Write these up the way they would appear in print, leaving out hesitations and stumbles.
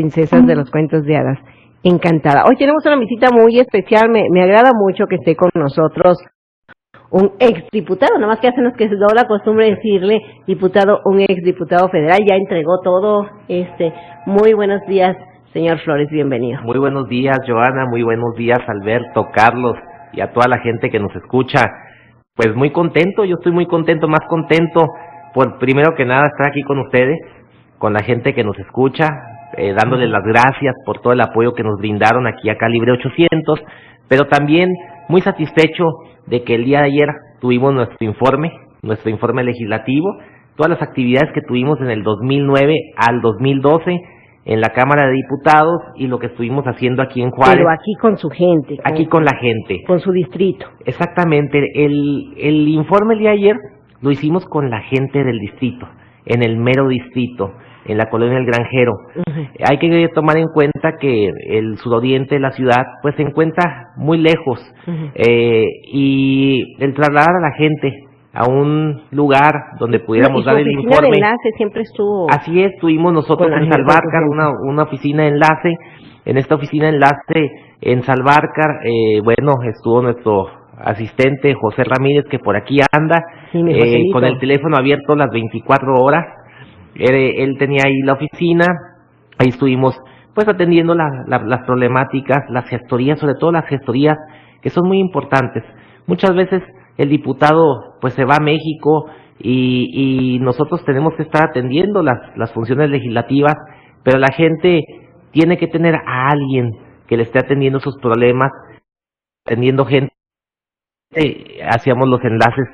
princesas de los cuentos de hadas. Encantada. Hoy tenemos una visita muy especial, me agrada mucho que esté con nosotros un exdiputado, nada más que hace nos que se da la costumbre de decirle diputado, un exdiputado federal, ya entregó todo. Muy buenos días, señor Flores, bienvenido. Muy buenos días, Joana, muy buenos días, Alberto, Carlos, y a toda la gente que nos escucha. Pues muy contento, yo estoy muy contento, más contento por primero que nada estar aquí con ustedes, con la gente que nos escucha, dándoles las gracias por todo el apoyo que nos brindaron aquí a Calibre 800, pero también muy satisfecho de que el día de ayer tuvimos nuestro informe legislativo, todas las actividades que tuvimos en el 2009 al 2012 en la Cámara de Diputados y lo que estuvimos haciendo aquí en Juárez. Pero aquí con su gente. Aquí con la gente. Con su distrito. Exactamente, el informe el día de ayer lo hicimos con la gente del distrito, en el mero distrito, en la colonia El Granjero. Hay que tomar en cuenta que el suroriente de la ciudad pues se encuentra muy lejos, y el trasladar a la gente a un lugar donde pudiéramos dar el informe. De enlace siempre estuvo. Así es, tuvimos nosotros en Salvarcar una oficina de enlace. En esta oficina de enlace en Salvarcar, estuvo nuestro asistente José Ramírez, que por aquí anda, con el teléfono abierto las 24 horas. Él tenía ahí la oficina, ahí estuvimos pues atendiendo las problemáticas, las gestorías, sobre todo las gestorías que son muy importantes. Muchas veces el diputado pues se va a México y nosotros tenemos que estar atendiendo las funciones legislativas, pero la gente tiene que tener a alguien que le esté atendiendo sus problemas, atendiendo gente. Hacíamos los enlaces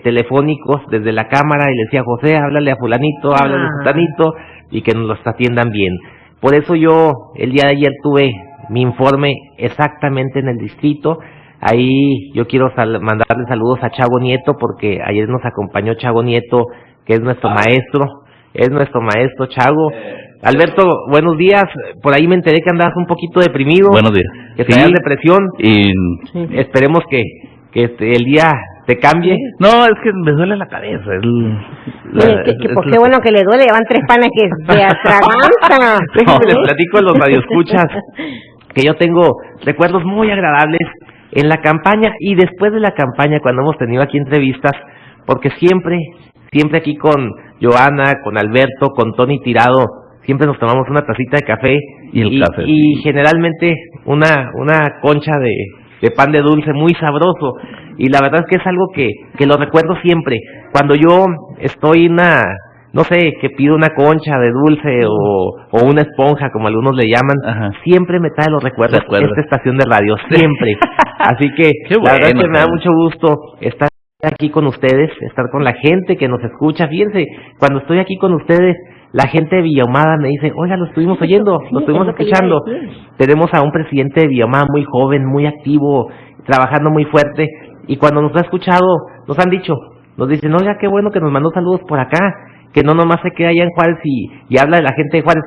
telefónicos desde la cámara y le decía: José, háblale a fulanito, háblale a fulanito, y que nos los atiendan bien. Por eso yo el día de ayer tuve mi informe exactamente en el distrito. Ahí yo quiero mandarle saludos a Chago Nieto, porque ayer nos acompañó Chago Nieto, que es nuestro maestro, Chago. Alberto, buenos días. Por ahí me enteré que andabas un poquito deprimido. Buenos días. Que traías depresión. Y esperemos que el día te cambie. No, es que me duele la cabeza. Qué bueno que le duele, llevan 3 panes que se atragantan. Déjenme les platico a los radioescuchas que yo tengo recuerdos muy agradables en la campaña y después de la campaña, cuando hemos tenido aquí entrevistas, porque siempre aquí con Joana, con Alberto, con Tony Tirado, siempre nos tomamos una tacita de café y generalmente una concha de pan de dulce muy sabroso, y la verdad es que es algo que lo recuerdo siempre. Cuando yo estoy no sé, que pido una concha de dulce o una esponja, como algunos le llaman, siempre me trae los recuerdos esta estación de radio, siempre. Así que la verdad es que me da mucho gusto estar aquí con ustedes, estar con la gente que nos escucha. Fíjense, cuando estoy aquí con ustedes, la gente de Villahumada me dice: oiga, lo estuvimos oyendo, lo estuvimos escuchando. Tenemos a un presidente de Villahumada muy joven, muy activo, trabajando muy fuerte, y cuando nos ha escuchado, nos dicen: oiga, qué bueno que nos mandó saludos por acá, que no nomás se queda allá en Juárez y habla de la gente de Juárez.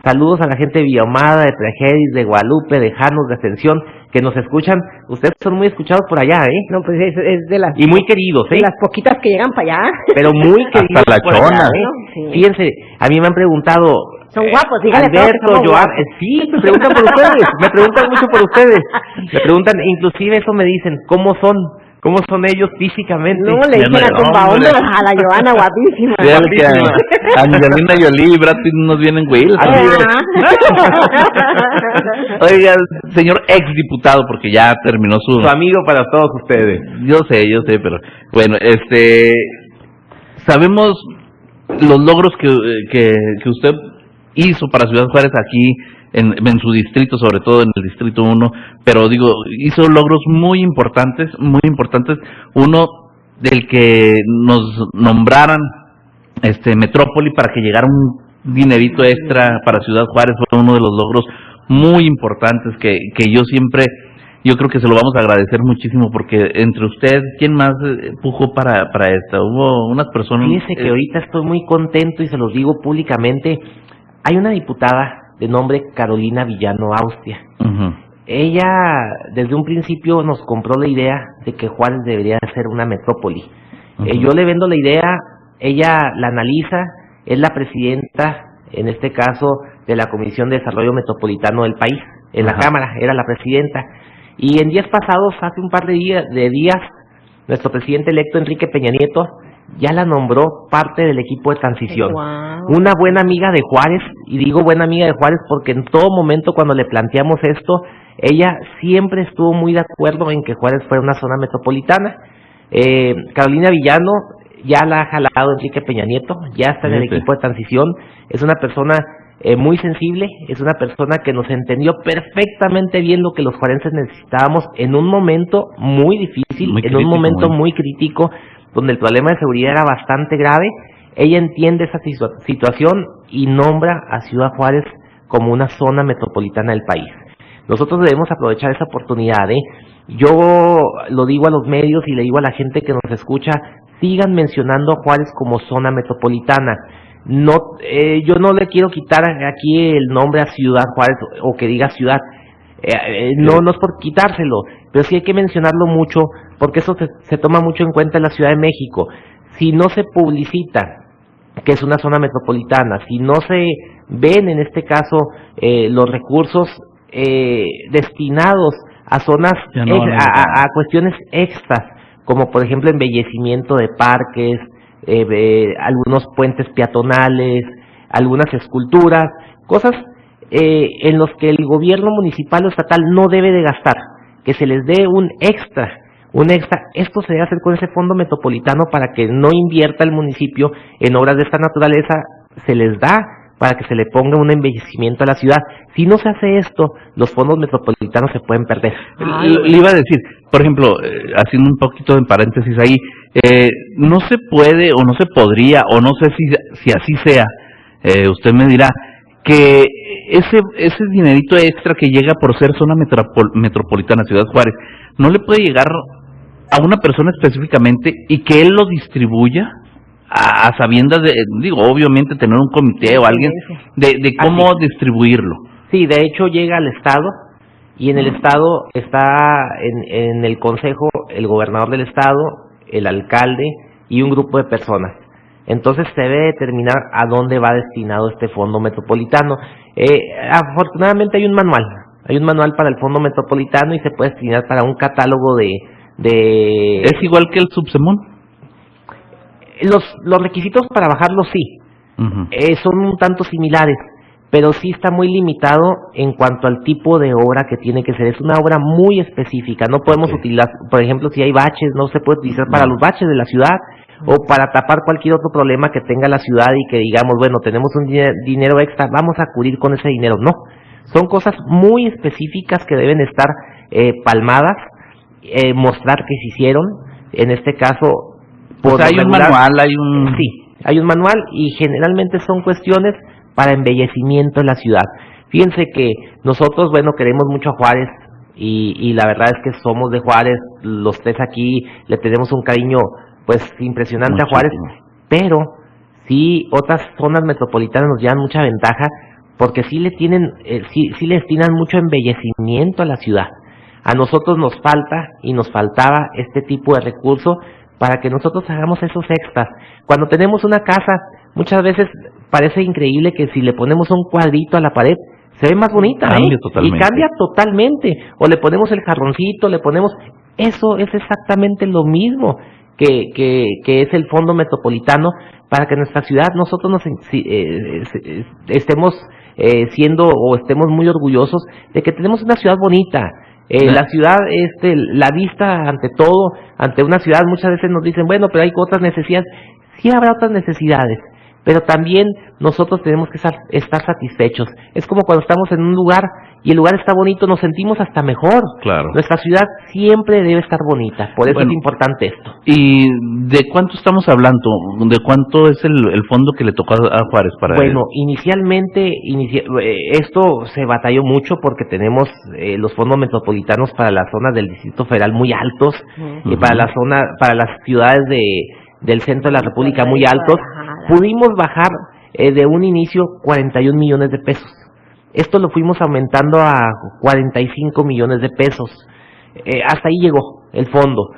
Saludos a la gente de Villahumada, de Tragedis, de Guadalupe, de Janos, de Ascensión, que nos escuchan. Ustedes son muy escuchados por allá, No, pues es de las... Y muy queridos, de las poquitas que llegan para allá. Pero muy queridos. Hasta la por chona. allá, ¿no? Sí. Fíjense, a mí me han preguntado... Son guapos, díganle Alberto, Joan, sí, me preguntan por ustedes, me preguntan mucho por ustedes. Me preguntan, inclusive eso me dicen: ¿cómo son ellos físicamente? No, le dicen a Tumbaombros, a la Joana, guapísima. Angelina Jolie y Brad Pitt nos vienen, güey. Oiga, señor exdiputado, porque ya terminó su amigo para todos ustedes. Yo sé, pero bueno, sabemos los logros que usted hizo para Ciudad Juárez aquí en su distrito, sobre todo en el distrito 1, pero hizo logros muy importantes, uno del que nos nombraran metrópoli para que llegara un dinerito extra para Ciudad Juárez. Fue uno de los logros muy importantes que yo creo que se lo vamos a agradecer muchísimo, porque entre ustedes, ¿quién más empujó para esto? Hubo unas personas... Fíjense que ahorita estoy muy contento y se los digo públicamente. Hay una diputada de nombre Carolina Villano Austria. Ella desde un principio nos compró la idea de que Juárez debería ser una metrópoli. Yo le vendo la idea, ella la analiza, es la presidenta, en este caso, de la Comisión de Desarrollo Metropolitano del país, en la Ajá. Cámara, era la presidenta. Y en días pasados, hace un par de días, nuestro presidente electo, Enrique Peña Nieto, ya la nombró parte del equipo de transición. Wow. Una buena amiga de Juárez, y digo buena amiga de Juárez porque en todo momento cuando le planteamos esto, ella siempre estuvo muy de acuerdo en que Juárez fuera una zona metropolitana. Carolina Villano ya la ha jalado Enrique Peña Nieto, ya está en el equipo de transición, es una persona muy sensible, es una persona que nos entendió perfectamente bien lo que los juarenses necesitábamos en un momento muy difícil, Muy en crítico, un momento muy crítico, donde el problema de seguridad era bastante grave. Ella entiende esa situación y nombra a Ciudad Juárez como una zona metropolitana del país. Nosotros debemos aprovechar esa oportunidad, Yo lo digo a los medios y le digo a la gente que nos escucha, sigan mencionando a Juárez como zona metropolitana. No, yo no le quiero quitar aquí el nombre a Ciudad Juárez o que diga ciudad. No es por quitárselo, pero sí hay que mencionarlo mucho porque eso se toma mucho en cuenta en la Ciudad de México. Si no se publicita que es una zona metropolitana, si no se ven en este caso los recursos destinados a zonas, a cuestiones extras, como por ejemplo embellecimiento de parques, algunos puentes peatonales, algunas esculturas, cosas en los que el gobierno municipal o estatal no debe de gastar, que se les dé un extra. Esto se debe hacer con ese fondo metropolitano para que no invierta el municipio en obras de esta naturaleza, se les da para que se le ponga un embellecimiento a la ciudad. Si no se hace esto, los fondos metropolitanos se pueden perder. Le iba a decir, por ejemplo, haciendo un poquito de paréntesis ahí, no se puede o no se podría, o no sé si así sea, usted me dirá, que ese dinerito extra que llega por ser zona metropolitana, Ciudad Juárez, no le puede llegar a una persona específicamente y que él lo distribuya a sabiendas de, obviamente tener un comité o alguien de cómo distribuirlo. Sí, de hecho llega al Estado y en el Estado está en el Consejo el gobernador del Estado, el alcalde y un grupo de personas. Entonces se debe determinar a dónde va destinado este fondo metropolitano. Afortunadamente hay un manual para el fondo metropolitano y se puede destinar para un catálogo de... ¿Es igual que el Subsemón? Los requisitos para bajarlo sí, son un tanto similares, pero sí está muy limitado en cuanto al tipo de obra que tiene que ser. Es una obra muy específica, no podemos utilizar, por ejemplo, si hay baches, no se puede utilizar para los baches de la ciudad o para tapar cualquier otro problema que tenga la ciudad y que digamos, bueno, tenemos un dinero extra, vamos a cubrir con ese dinero. No, son cosas muy específicas que deben estar palmadas, mostrar que se hicieron, en este caso... Pues hay un manual, Sí, hay un manual y generalmente son cuestiones para embellecimiento en la ciudad. Fíjense que nosotros, bueno, queremos mucho a Juárez y la verdad es que somos de Juárez, los tres aquí le tenemos un cariño pues impresionante a Juárez, pero sí otras zonas metropolitanas nos llevan mucha ventaja porque sí le tienen, sí le destinan mucho embellecimiento a la ciudad. A nosotros nos falta y nos faltaba este tipo de recurso para que nosotros hagamos esos extras. Cuando tenemos una casa, muchas veces parece increíble que si le ponemos un cuadrito a la pared, se ve más bonita, y cambia totalmente. O le ponemos el jarroncito, eso es exactamente lo mismo que es el fondo metropolitano, para que nuestra ciudad, nosotros estemos siendo o estemos muy orgullosos de que tenemos una ciudad bonita. La ciudad, la vista ante todo, ante una ciudad, muchas veces nos dicen, bueno, pero hay otras necesidades. Sí habrá otras necesidades, pero también nosotros tenemos que estar satisfechos. Es como cuando estamos en un lugar y el lugar está bonito, nos sentimos hasta mejor. Claro. Nuestra ciudad siempre debe estar bonita, por eso es importante esto. ¿Y de cuánto estamos hablando? ¿De cuánto es el fondo que le tocó a Juárez para Bueno, inicialmente, esto se batalló mucho porque tenemos los fondos metropolitanos para las zonas del Distrito Federal muy altos, y para las ciudades del centro de la República muy altos. Pudimos bajar de un inicio 41 millones de pesos. Esto lo fuimos aumentando a 45 millones de pesos. Hasta ahí llegó el fondo.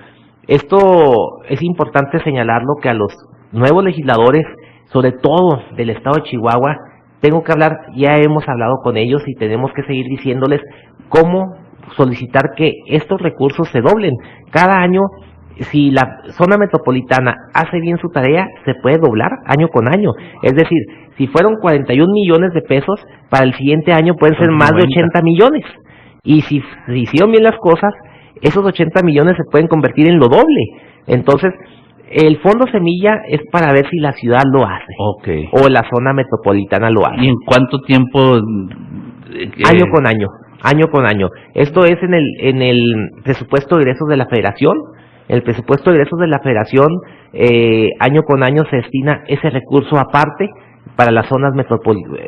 Esto es importante señalarlo, que a los nuevos legisladores, sobre todo del estado de Chihuahua, tengo que hablar, ya hemos hablado con ellos y tenemos que seguir diciéndoles cómo solicitar que estos recursos se doblen. Cada año, si la zona metropolitana hace bien su tarea, se puede doblar año con año. Es decir, si fueron 41 millones de pesos, para el siguiente año pueden ser más de 80 millones. Y si hicieron bien las cosas, esos 80 millones se pueden convertir en lo doble. Entonces, el Fondo Semilla es para ver si la ciudad lo hace, o la zona metropolitana lo hace. ¿Y en cuánto tiempo? Año con año, año con año. Esto es en el presupuesto de egresos de la Federación. El presupuesto de egresos de la Federación, año con año se destina ese recurso aparte para las zonas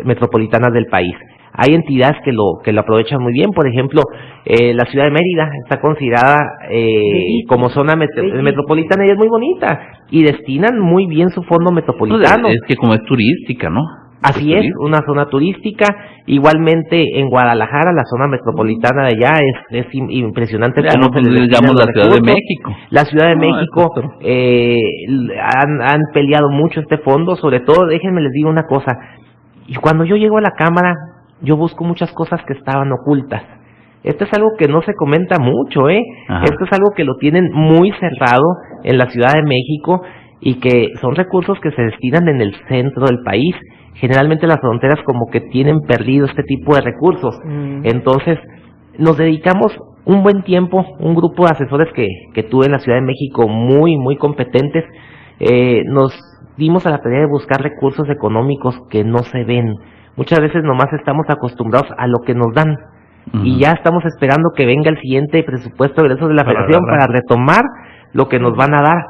metropolitanas del país. Hay entidades que lo aprovechan muy bien. Por ejemplo, la ciudad de Mérida está considerada como zona metropolitana y es muy bonita, y destinan muy bien su fondo metropolitano. Es que como es turística, ¿no? Así es, una zona turística. Igualmente en Guadalajara, la zona metropolitana de allá es impresionante. Cómo se les llama la Ciudad de México. La Ciudad de México han peleado mucho este fondo, sobre todo, déjenme les digo una cosa, y cuando yo llego a la Cámara, yo busco muchas cosas que estaban ocultas. Esto es algo que no se comenta mucho, Esto es algo que lo tienen muy cerrado en la Ciudad de México, y que son recursos que se destinan en el centro del país. Generalmente las fronteras como que tienen perdido este tipo de recursos. Entonces, nos dedicamos un buen tiempo, un grupo de asesores que tuve en la Ciudad de México muy, muy competentes, nos dimos a la tarea de buscar recursos económicos que no se ven. Muchas veces nomás estamos acostumbrados a lo que nos dan, y ya estamos esperando que venga el siguiente presupuesto de egresos de la Federación para retomar lo que nos van a dar,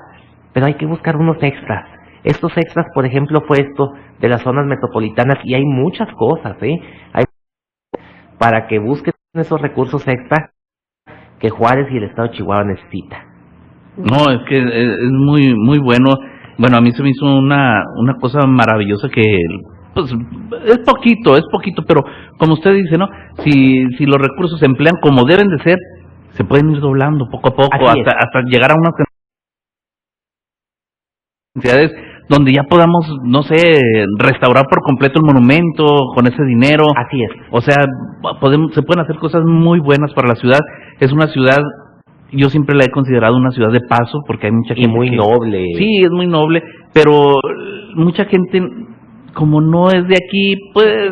pero hay que buscar unos extras. Estos extras, por ejemplo, fue esto de las zonas metropolitanas, y hay muchas cosas, hay para que busquen esos recursos extra que Juárez y el Estado de Chihuahua necesita. No, es que es muy muy bueno. Bueno, a mí se me hizo una cosa maravillosa que, pues, es poquito, pero como usted dice, ¿no? Si los recursos se emplean como deben de ser, se pueden ir doblando poco a poco hasta llegar a unas cantidades donde ya podamos, no sé, restaurar por completo el monumento con ese dinero. Así es. O sea, se pueden hacer cosas muy buenas para la ciudad. Es una ciudad, yo siempre la he considerado una ciudad de paso, porque hay mucha gente muy noble. Sí, es muy noble, pero mucha gente, como no es de aquí, pues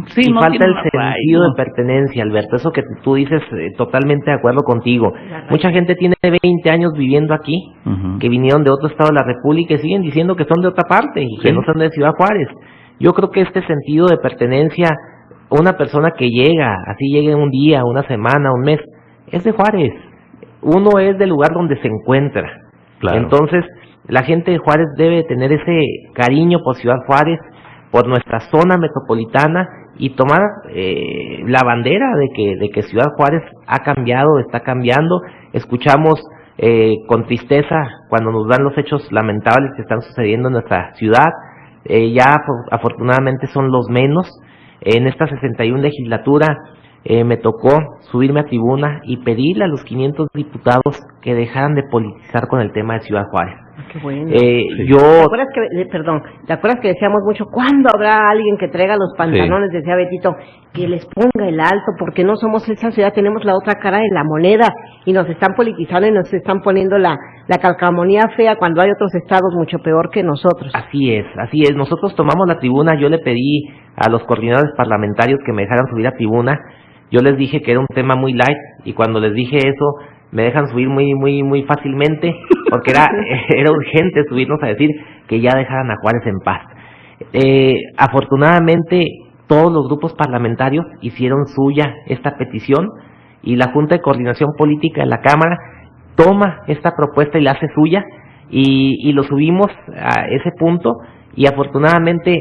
sí, y falta el sentido de pertenencia, Alberto. Eso que tú dices, totalmente de acuerdo contigo. Mucha gente tiene 20 años viviendo aquí, que vinieron de otro estado de la República y siguen diciendo que son de otra parte y que no son de Ciudad Juárez. Yo creo que este sentido de pertenencia, una persona que llega, así llegue un día, una semana, un mes, es de Juárez. Uno es del lugar donde se encuentra. Claro. Entonces, la gente de Juárez debe tener ese cariño por Ciudad Juárez, por nuestra zona metropolitana, y tomar la bandera de que Ciudad Juárez ha cambiado, está cambiando. Escuchamos con tristeza cuando nos dan los hechos lamentables que están sucediendo en nuestra ciudad. Ya afortunadamente son los menos. En esta 61 legislatura me tocó subirme a tribuna y pedirle a los 500 diputados que dejaran de politizar con el tema de Ciudad Juárez. Qué bueno. Sí. ¿Te acuerdas que decíamos mucho, ¿cuándo habrá alguien que traiga los pantalones? Sí. Decía Betito, que les ponga el alto, porque no somos esa ciudad, tenemos la otra cara de la moneda, y nos están politizando y nos están poniendo la calcamonía fea cuando hay otros estados mucho peor que nosotros. Así es. Nosotros tomamos la tribuna. Yo le pedí a los coordinadores parlamentarios que me dejaran subir a tribuna. Yo les dije que era un tema muy light, y cuando les dije eso, me dejan subir muy fácilmente, porque era urgente subirnos a decir que ya dejaran a Juárez en paz. Afortunadamente, todos los grupos parlamentarios hicieron suya esta petición, y la Junta de Coordinación Política de la Cámara toma esta propuesta y la hace suya, y lo subimos a ese punto, y afortunadamente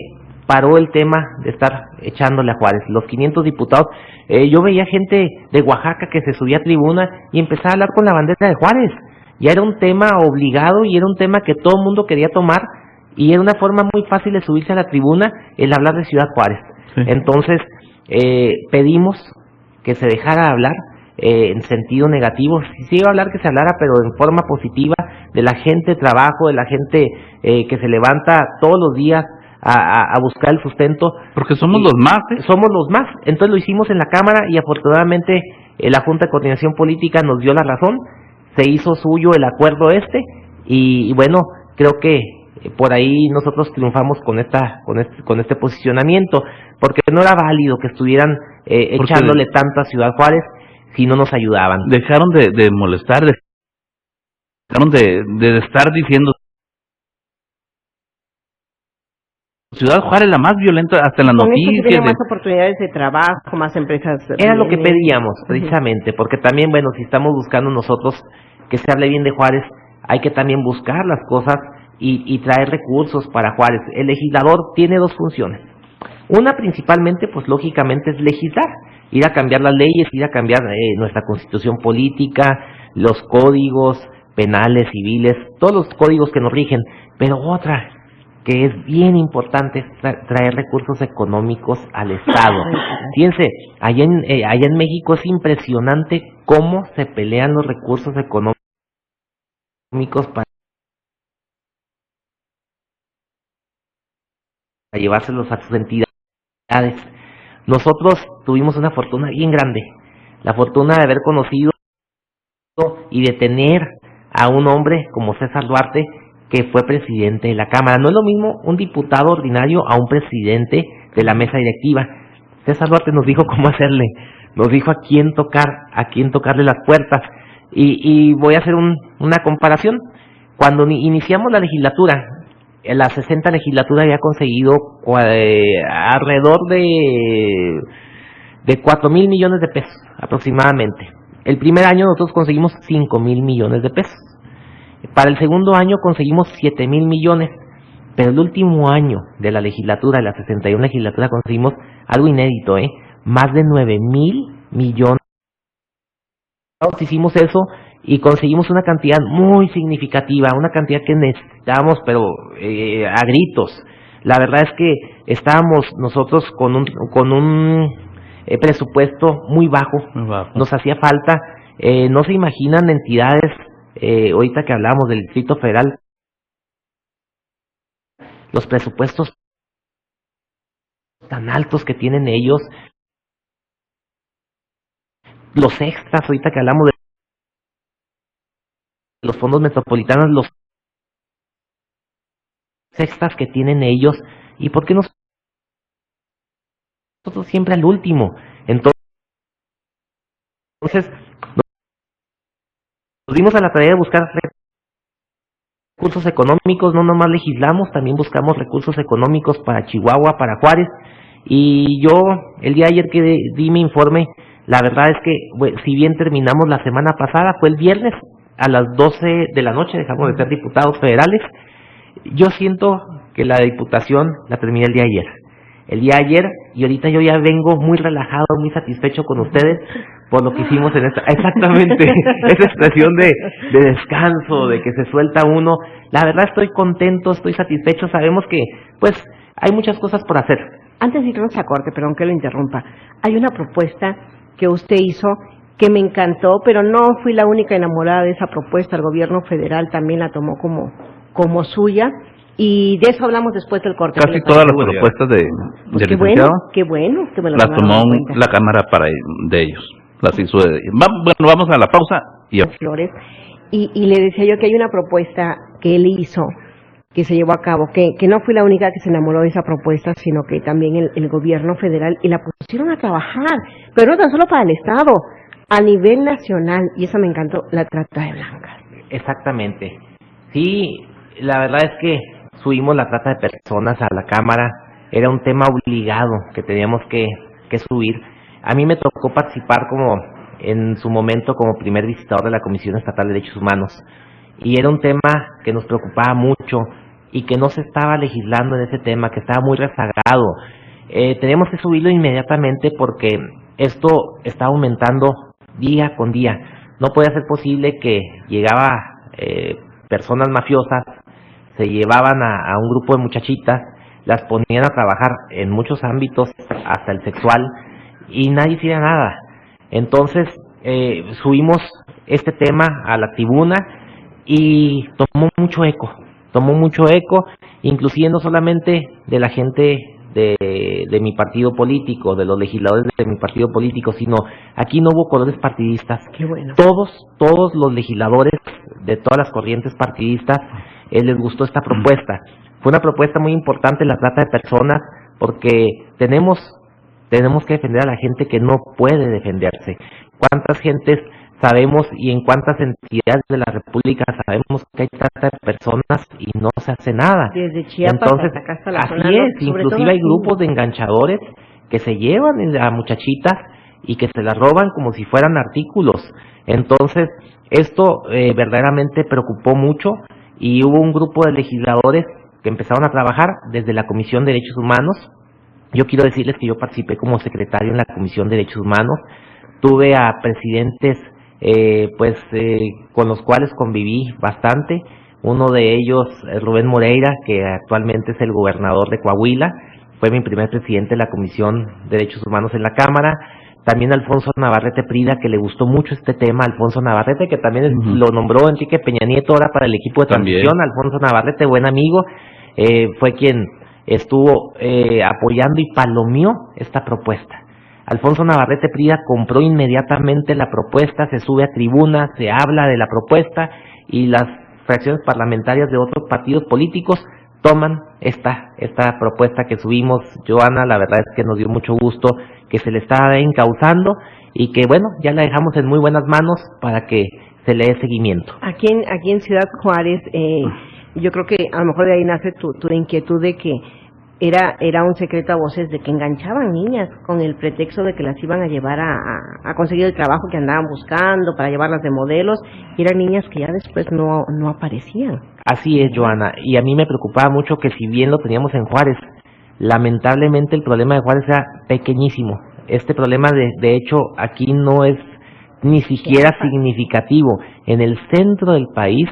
paró el tema de estar echándole a Juárez. Los 500 diputados, yo veía gente de Oaxaca que se subía a tribuna y empezaba a hablar con la bandera de Juárez. Ya era un tema obligado y era un tema que todo el mundo quería tomar, y era una forma muy fácil de subirse a la tribuna el hablar de Ciudad Juárez. Sí. Entonces, pedimos que se dejara de hablar en sentido negativo. Sí iba a hablar que se hablara, pero en forma positiva, de la gente de trabajo, de la gente que se levanta todos los días a buscar el sustento. Porque somos los más, ¿eh? Somos los más. Entonces lo hicimos en la Cámara y afortunadamente la Junta de Coordinación Política nos dio la razón, se hizo suyo el acuerdo y bueno, creo que por ahí nosotros triunfamos con este posicionamiento, porque no era válido que estuvieran echándole tanto a Ciudad Juárez si no nos ayudaban. Dejaron de molestar, dejaron de estar diciendo Ciudad Juárez la más violenta, hasta en las noticias. Tiene más oportunidades de trabajo, más empresas. Era lo que pedíamos, precisamente, porque también, bueno, si estamos buscando nosotros que se hable bien de Juárez, hay que también buscar las cosas y traer recursos para Juárez. El legislador tiene dos funciones. Una principalmente, pues lógicamente, es legislar, ir a cambiar las leyes, ir a cambiar nuestra constitución política, los códigos penales, civiles, todos los códigos que nos rigen, pero otra que es bien importante es traer recursos económicos al Estado. Fíjense, allá en México es impresionante cómo se pelean los recursos económicos para llevárselos a sus entidades. Nosotros tuvimos una fortuna bien grande, la fortuna de haber conocido y de tener a un hombre como César Duarte, que fue presidente de la Cámara. No es lo mismo un diputado ordinario a un presidente de la mesa directiva. César Duarte nos dijo cómo hacerle, nos dijo a quién tocarle las puertas. Y voy a hacer una comparación. Cuando iniciamos la legislatura, en la 60 legislatura había conseguido alrededor de 4,000 millones de pesos aproximadamente. El primer año nosotros conseguimos 5,000 millones de pesos. Para el segundo año conseguimos 7,000 millones, pero el último año de la legislatura, de la 61 legislatura, conseguimos algo inédito, más de 9,000 millones. Hicimos eso y conseguimos una cantidad muy significativa, una cantidad que necesitábamos, pero a gritos. La verdad es que estábamos nosotros con un presupuesto muy bajo, nos hacía falta, no se imaginan entidades. Ahorita que hablamos del Distrito Federal, los presupuestos tan altos que tienen ellos, los extras, ahorita que hablamos de los fondos metropolitanos, los extras que tienen ellos, y por qué nosotros siempre al último. Entonces nos dimos a la tarea de buscar recursos económicos, no nomás legislamos, también buscamos recursos económicos para Chihuahua, para Juárez, y yo el día de ayer que di mi informe, la verdad es que si bien terminamos la semana pasada, fue el viernes a las 12 de la noche, dejamos de ser diputados federales, yo siento que la diputación la terminé el día de ayer. Y ahorita yo ya vengo muy relajado, muy satisfecho con ustedes por lo que hicimos en esta, exactamente, esa expresión de descanso, de que se suelta uno. La verdad estoy contento, estoy satisfecho, sabemos que pues hay muchas cosas por hacer. Antes de irnos a corte, perdón que lo interrumpa, hay una propuesta que usted hizo que me encantó, pero no fui la única enamorada de esa propuesta, el gobierno federal también la tomó como suya. Y de eso hablamos después del corte. Casi todas las propuestas del licenciado, qué bueno que me lo las tomó la Cámara de ellos, las hizo de ellos. Bueno, vamos a la pausa y Flores. Y le decía yo que hay una propuesta que él hizo, que se llevó a cabo, que no fui la única que se enamoró de esa propuesta, sino que también el gobierno federal, y la pusieron a trabajar, pero no tan solo para el Estado, a nivel nacional, y eso me encantó, la trata de blancas. Exactamente. Sí, la verdad es que subimos la trata de personas a la Cámara, era un tema obligado que teníamos que subir. A mí me tocó participar en su momento como primer visitador de la Comisión Estatal de Derechos Humanos, y era un tema que nos preocupaba mucho y que no se estaba legislando en ese tema, que estaba muy rezagado. Teníamos que subirlo inmediatamente porque esto está aumentando día con día. No puede ser posible que llegaba personas mafiosas, se llevaban a un grupo de muchachitas, las ponían a trabajar en muchos ámbitos, hasta el sexual, y nadie hacía nada. Entonces subimos este tema a la tribuna y tomó mucho eco, tomó mucho eco, inclusive no solamente de la gente de mi partido político, de los legisladores de mi partido político, sino aquí no hubo colores partidistas. Qué bueno. Todos los legisladores de todas las corrientes partidistas les gustó esta propuesta. Fue una propuesta muy importante, la trata de personas, porque tenemos que defender a la gente que no puede defenderse. ¿Cuántas gentes sabemos y en cuántas entidades de la República sabemos que hay trata de personas y no se hace nada? Desde Chiapas Entonces, hasta acá, hasta la así zona es, norte, sobre inclusive todo hay aquí. grupos de enganchadores que se llevan a muchachitas y que se las roban como si fueran artículos. Entonces, esto verdaderamente preocupó mucho y hubo un grupo de legisladores que empezaron a trabajar desde la Comisión de Derechos Humanos. Yo quiero decirles que yo participé como secretario en la Comisión de Derechos Humanos, tuve a presidentes con los cuales conviví bastante. Uno de ellos, Rubén Moreira, que actualmente es el gobernador de Coahuila, fue mi primer presidente de la Comisión de Derechos Humanos en la Cámara. También Alfonso Navarrete Prida, que le gustó mucho este tema. Alfonso Navarrete, que también lo nombró Enrique Peña Nieto ahora para el equipo de transición. Alfonso Navarrete, buen amigo, fue quien estuvo apoyando y palomeó esta propuesta. Alfonso Navarrete Prida compró inmediatamente la propuesta, se sube a tribuna, se habla de la propuesta y las fracciones parlamentarias de otros partidos políticos toman esta propuesta que subimos. Joana, la verdad es que nos dio mucho gusto que se le está encauzando y que bueno, ya la dejamos en muy buenas manos para que se le dé seguimiento. Aquí en Ciudad Juárez, yo creo que a lo mejor de ahí nace tu inquietud de que era un secreto a voces de que enganchaban niñas con el pretexto de que las iban a llevar a conseguir el trabajo que andaban buscando, para llevarlas de modelos, y eran niñas que ya después no aparecían. Así es, Joana, y a mí me preocupaba mucho que si bien lo teníamos en Juárez, lamentablemente el problema de Juárez era pequeñísimo. Este problema de hecho aquí no es ni siquiera significativo. En el centro del país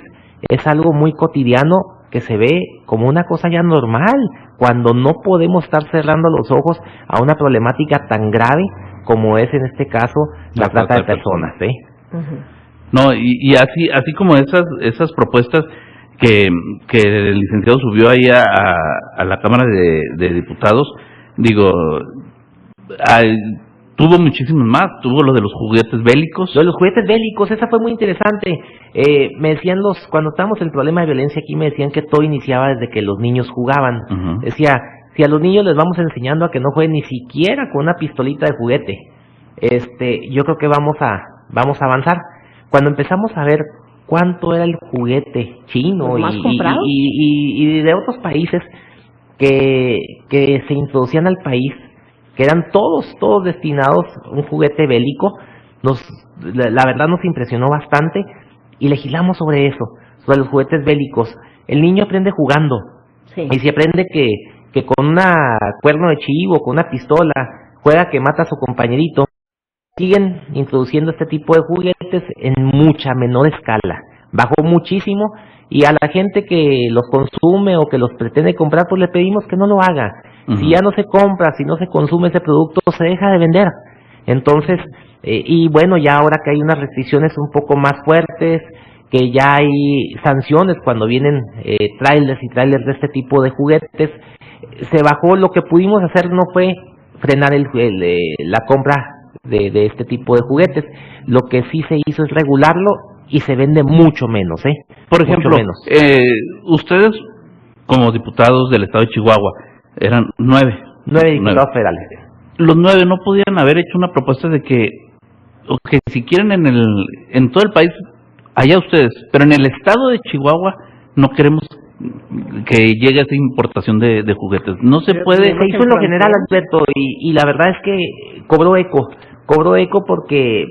es algo muy cotidiano que se ve como una cosa ya normal, cuando no podemos estar cerrando los ojos a una problemática tan grave como es en este caso la trata de personas, ¿eh? No, y así como esas propuestas que el licenciado subió ahí a la Cámara de Diputados, digo, tuvo muchísimos más, tuvo lo de los juguetes bélicos. Lo de los juguetes bélicos, esa fue muy interesante. Me decían cuando estábamos en el problema de violencia aquí, me decían que todo iniciaba desde que los niños jugaban. Decía, si a los niños les vamos enseñando a que no jueguen ni siquiera con una pistolita de juguete, yo creo que vamos a avanzar. Cuando empezamos a ver cuánto era el juguete chino y de otros países que se introducían al país, que eran todos destinados a un juguete bélico, la verdad nos impresionó bastante y legislamos sobre eso, sobre los juguetes bélicos. El niño aprende jugando, y si aprende que con una cuerno de chivo, con una pistola, juega que mata a su compañerito, siguen introduciendo este tipo de juguetes en mucha menor escala. Bajó muchísimo y a la gente que los consume o que los pretende comprar, pues le pedimos que no lo haga. Si ya no se compra, si no se consume ese producto, se deja de vender. Entonces, y bueno, ya ahora que hay unas restricciones un poco más fuertes, que ya hay sanciones cuando vienen trailers y trailers de este tipo de juguetes, se bajó. Lo que pudimos hacer no fue frenar la compra de este tipo de juguetes. Lo que sí se hizo es regularlo y se vende mucho menos, Por ejemplo, ustedes como diputados del estado de Chihuahua eran 9 diputados federales. Los 9 no podían haber hecho una propuesta de que si quieren en todo el país, allá ustedes, pero en el estado de Chihuahua no queremos que llegue esa importación de juguetes. No se puede. Se hizo en lo general, Alberto, y la verdad es que cobró eco porque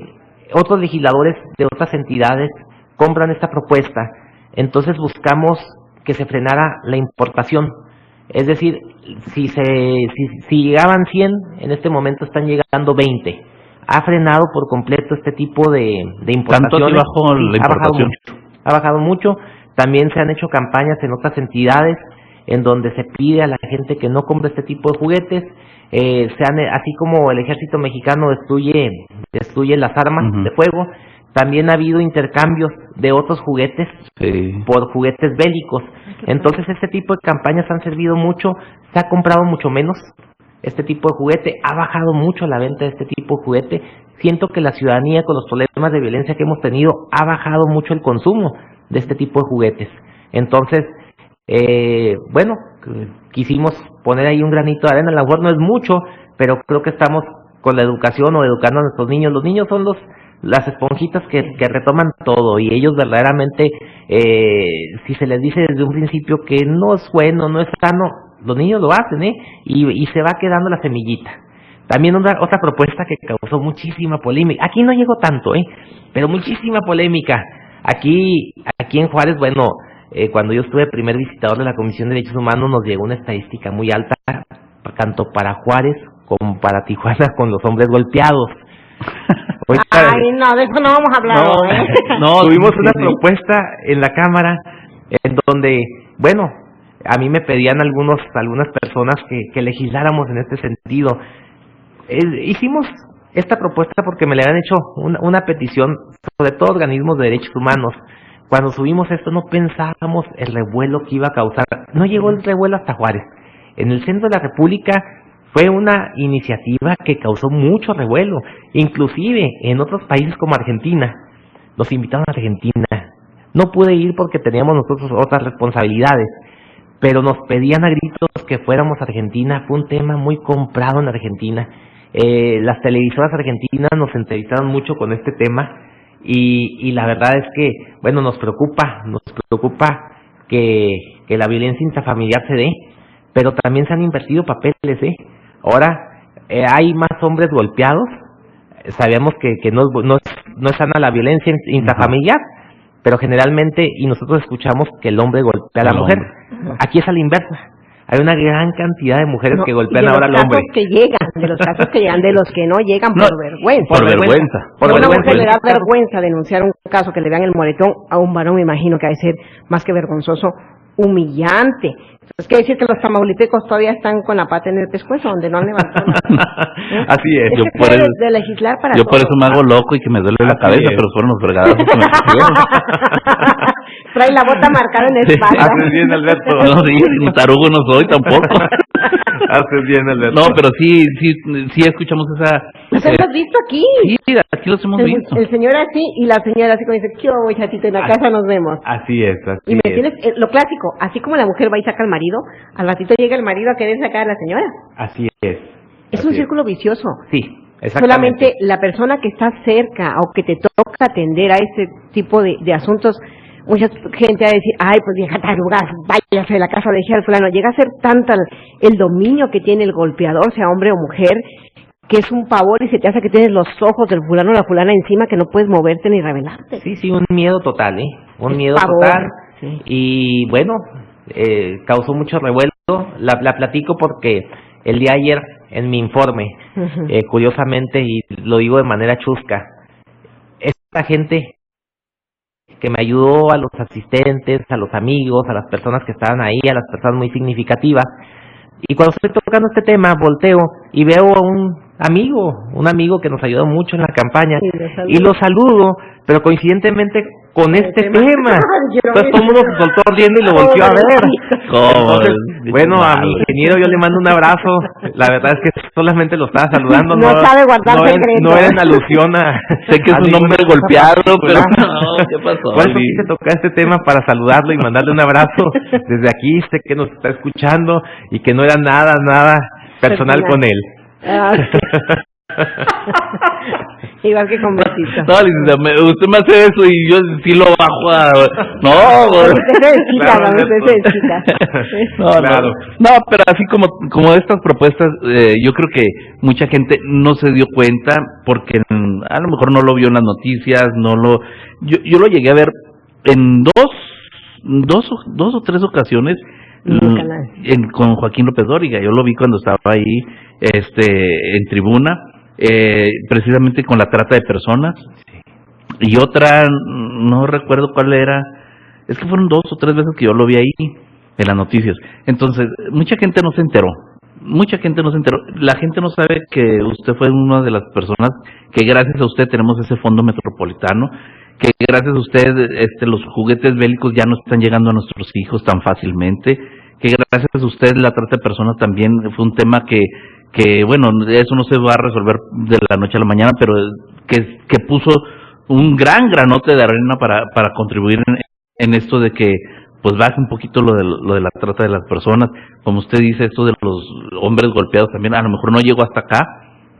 otros legisladores de otras entidades compran esta propuesta. Entonces buscamos que se frenara la importación. Es decir, si llegaban 100, en este momento están llegando 20. Ha frenado por completo este tipo de importaciones. ¿Tanto bajó la importación? Ha bajado mucho. También se han hecho campañas en otras entidades en donde se pide a la gente que no compre este tipo de juguetes. Así como el ejército mexicano destruye las armas de fuego, también ha habido intercambios de otros juguetes Sí. por juguetes bélicos. Entonces este tipo de campañas han servido mucho, se ha comprado mucho menos este tipo de juguete, ha bajado mucho la venta de este tipo de juguete. Siento que la ciudadanía, con los problemas de violencia que hemos tenido, ha bajado mucho el consumo de este tipo de juguetes. Entonces, bueno, quisimos poner ahí un granito de arena. A lo mejor no es mucho, pero creo que estamos con la educación o educando a nuestros niños. Los niños son las esponjitas que retoman todo, y ellos verdaderamente, si se les dice desde un principio que no es bueno, no es sano, los niños lo hacen, y se va quedando la semillita. También otra propuesta que causó muchísima polémica, aquí no llegó tanto, pero muchísima polémica. Aquí en Juárez, bueno, cuando yo estuve primer visitador de la Comisión de Derechos Humanos, nos llegó una estadística muy alta, tanto para Juárez como para Tijuana, con los hombres golpeados. Ay, no, de eso no vamos a hablar. Tuvimos una propuesta en la Cámara en donde, bueno, a mí me pedían algunas personas que legisláramos en este sentido. Hicimos esta propuesta porque me le habían hecho una petición, sobre todo organismos de derechos humanos. Cuando subimos esto no pensábamos el revuelo que iba a causar. No llegó el revuelo hasta Juárez. En el centro de la República fue una iniciativa que causó mucho revuelo. Inclusive en otros países como Argentina, nos invitaron a Argentina. No pude ir porque teníamos nosotros otras responsabilidades, pero nos pedían a gritos que fuéramos a Argentina. Fue un tema muy comprado en Argentina. Las televisoras argentinas nos entrevistaron mucho con este tema, y la verdad es que, bueno, nos preocupa que la violencia intrafamiliar se dé, pero también se han invertido papeles, Ahora hay más hombres golpeados. Sabemos que no es sana la violencia intrafamiliar, pero generalmente, y nosotros escuchamos que el hombre golpea a la mujer. Aquí es a la inversa. Hay una gran cantidad de mujeres que golpean ahora al hombre. De los casos que llegan, de los que no llegan por vergüenza. Por vergüenza. A una mujer le da vergüenza denunciar un caso que le vean el moretón. A un varón me imagino que ha de ser más que vergonzoso, humillante. Es que decir que los tamaulipecos todavía están con la pata en el pescuezo, donde no han levantado. Así es. Yo por eso me hago loco y que me duele la cabeza, pero fueron los vergadazos que me pusieron. Trae la bota marcada en la espalda. Haces bien, Alberto. No, sí, un tarugo no soy tampoco. Haces bien, Alberto. No, pero sí escuchamos esa... ¿Los hemos visto aquí? Sí, aquí los hemos visto. El señor así y la señora así como dice, ¿qué hubo, chatito? En la casa nos vemos. Así es, y me tienes lo clásico, así como la mujer va y saca al marido, al ratito llega el marido a querer sacar a la señora. Así es. Es un círculo vicioso. Sí, exactamente. Solamente la persona que está cerca o que te toca atender a ese tipo de asuntos, mucha gente va a decir, ay, pues vieja tarugas, váyase de la casa, deje al fulano. Llega a ser tanta el dominio que tiene el golpeador, sea hombre o mujer, que es un pavor y se te hace que tienes los ojos del fulano o la fulana encima, que no puedes moverte ni revelarte. Sí, un miedo total, Un miedo pavor, total. Sí. Y bueno, causó mucho revuelo. La platico porque el día de ayer, en mi informe, curiosamente, y lo digo de manera chusca, esta gente que me ayudó, a los asistentes, a los amigos, a las personas que estaban ahí, a las personas muy significativas, y cuando estoy tocando este tema, volteo y veo a un amigo que nos ayudó mucho en la campaña, y lo saludo, pero coincidentemente con este tema. Entonces todo el mundo se soltó riendo y lo volteó a ver. Entonces, bueno, a mi ingeniero yo le mando un abrazo. La verdad es que solamente lo estaba saludando. No sabe guardar secretos. No era en alusión a... Sé que es un hombre golpeado, pero no, ¿qué pasó? Por eso quise tocar este tema, para saludarlo y mandarle un abrazo desde aquí. Sé que nos está escuchando y que no era nada personal con él. Igual que con besito. No, licenciada, usted me hace eso y yo sí lo bajo a... No, claro. No, pero así como estas propuestas, yo creo que mucha gente no se dio cuenta porque a lo mejor no lo vio en las noticias, yo lo llegué a ver en dos o tres ocasiones con Joaquín López Dóriga. Yo lo vi cuando estaba ahí en tribuna, precisamente con la trata de personas, y otra, no recuerdo cuál era, es que fueron 2 o 3 veces que yo lo vi ahí en las noticias. Entonces mucha gente no se enteró mucha gente no se enteró. La gente no sabe que usted fue una de las personas que gracias a usted tenemos ese fondo metropolitano, que gracias a usted los juguetes bélicos ya no están llegando a nuestros hijos tan fácilmente, que gracias a usted la trata de personas también fue un tema que bueno, eso no se va a resolver de la noche a la mañana, pero que puso un gran granote de arena para contribuir en esto de que pues baje un poquito lo de la trata de las personas. Como usted dice, esto de los hombres golpeados también, a lo mejor no llegó hasta acá,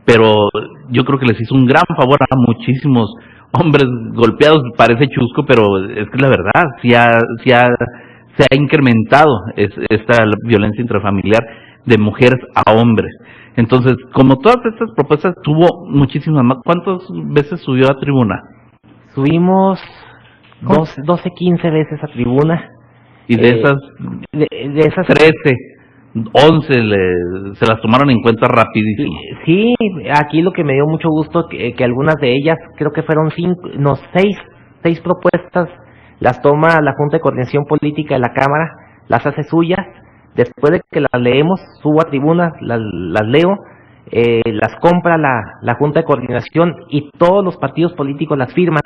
pero yo creo que les hizo un gran favor a muchísimos hombres golpeados. Parece chusco, pero es que la verdad, se ha incrementado esta violencia intrafamiliar de mujeres a hombres. Entonces, como todas estas propuestas, tuvo muchísimas más. ¿Cuántas veces subió a tribuna? Subimos 12, 15 veces a tribuna. Y de esas 13, 11 se las tomaron en cuenta rapidísimo. Sí, aquí lo que me dio mucho gusto que algunas de ellas, creo que fueron 6 propuestas, las toma la Junta de Coordinación Política de la Cámara, las hace suyas. Después de que las leemos, subo a tribuna, las leo, las compra la Junta de Coordinación y todos los partidos políticos las firman.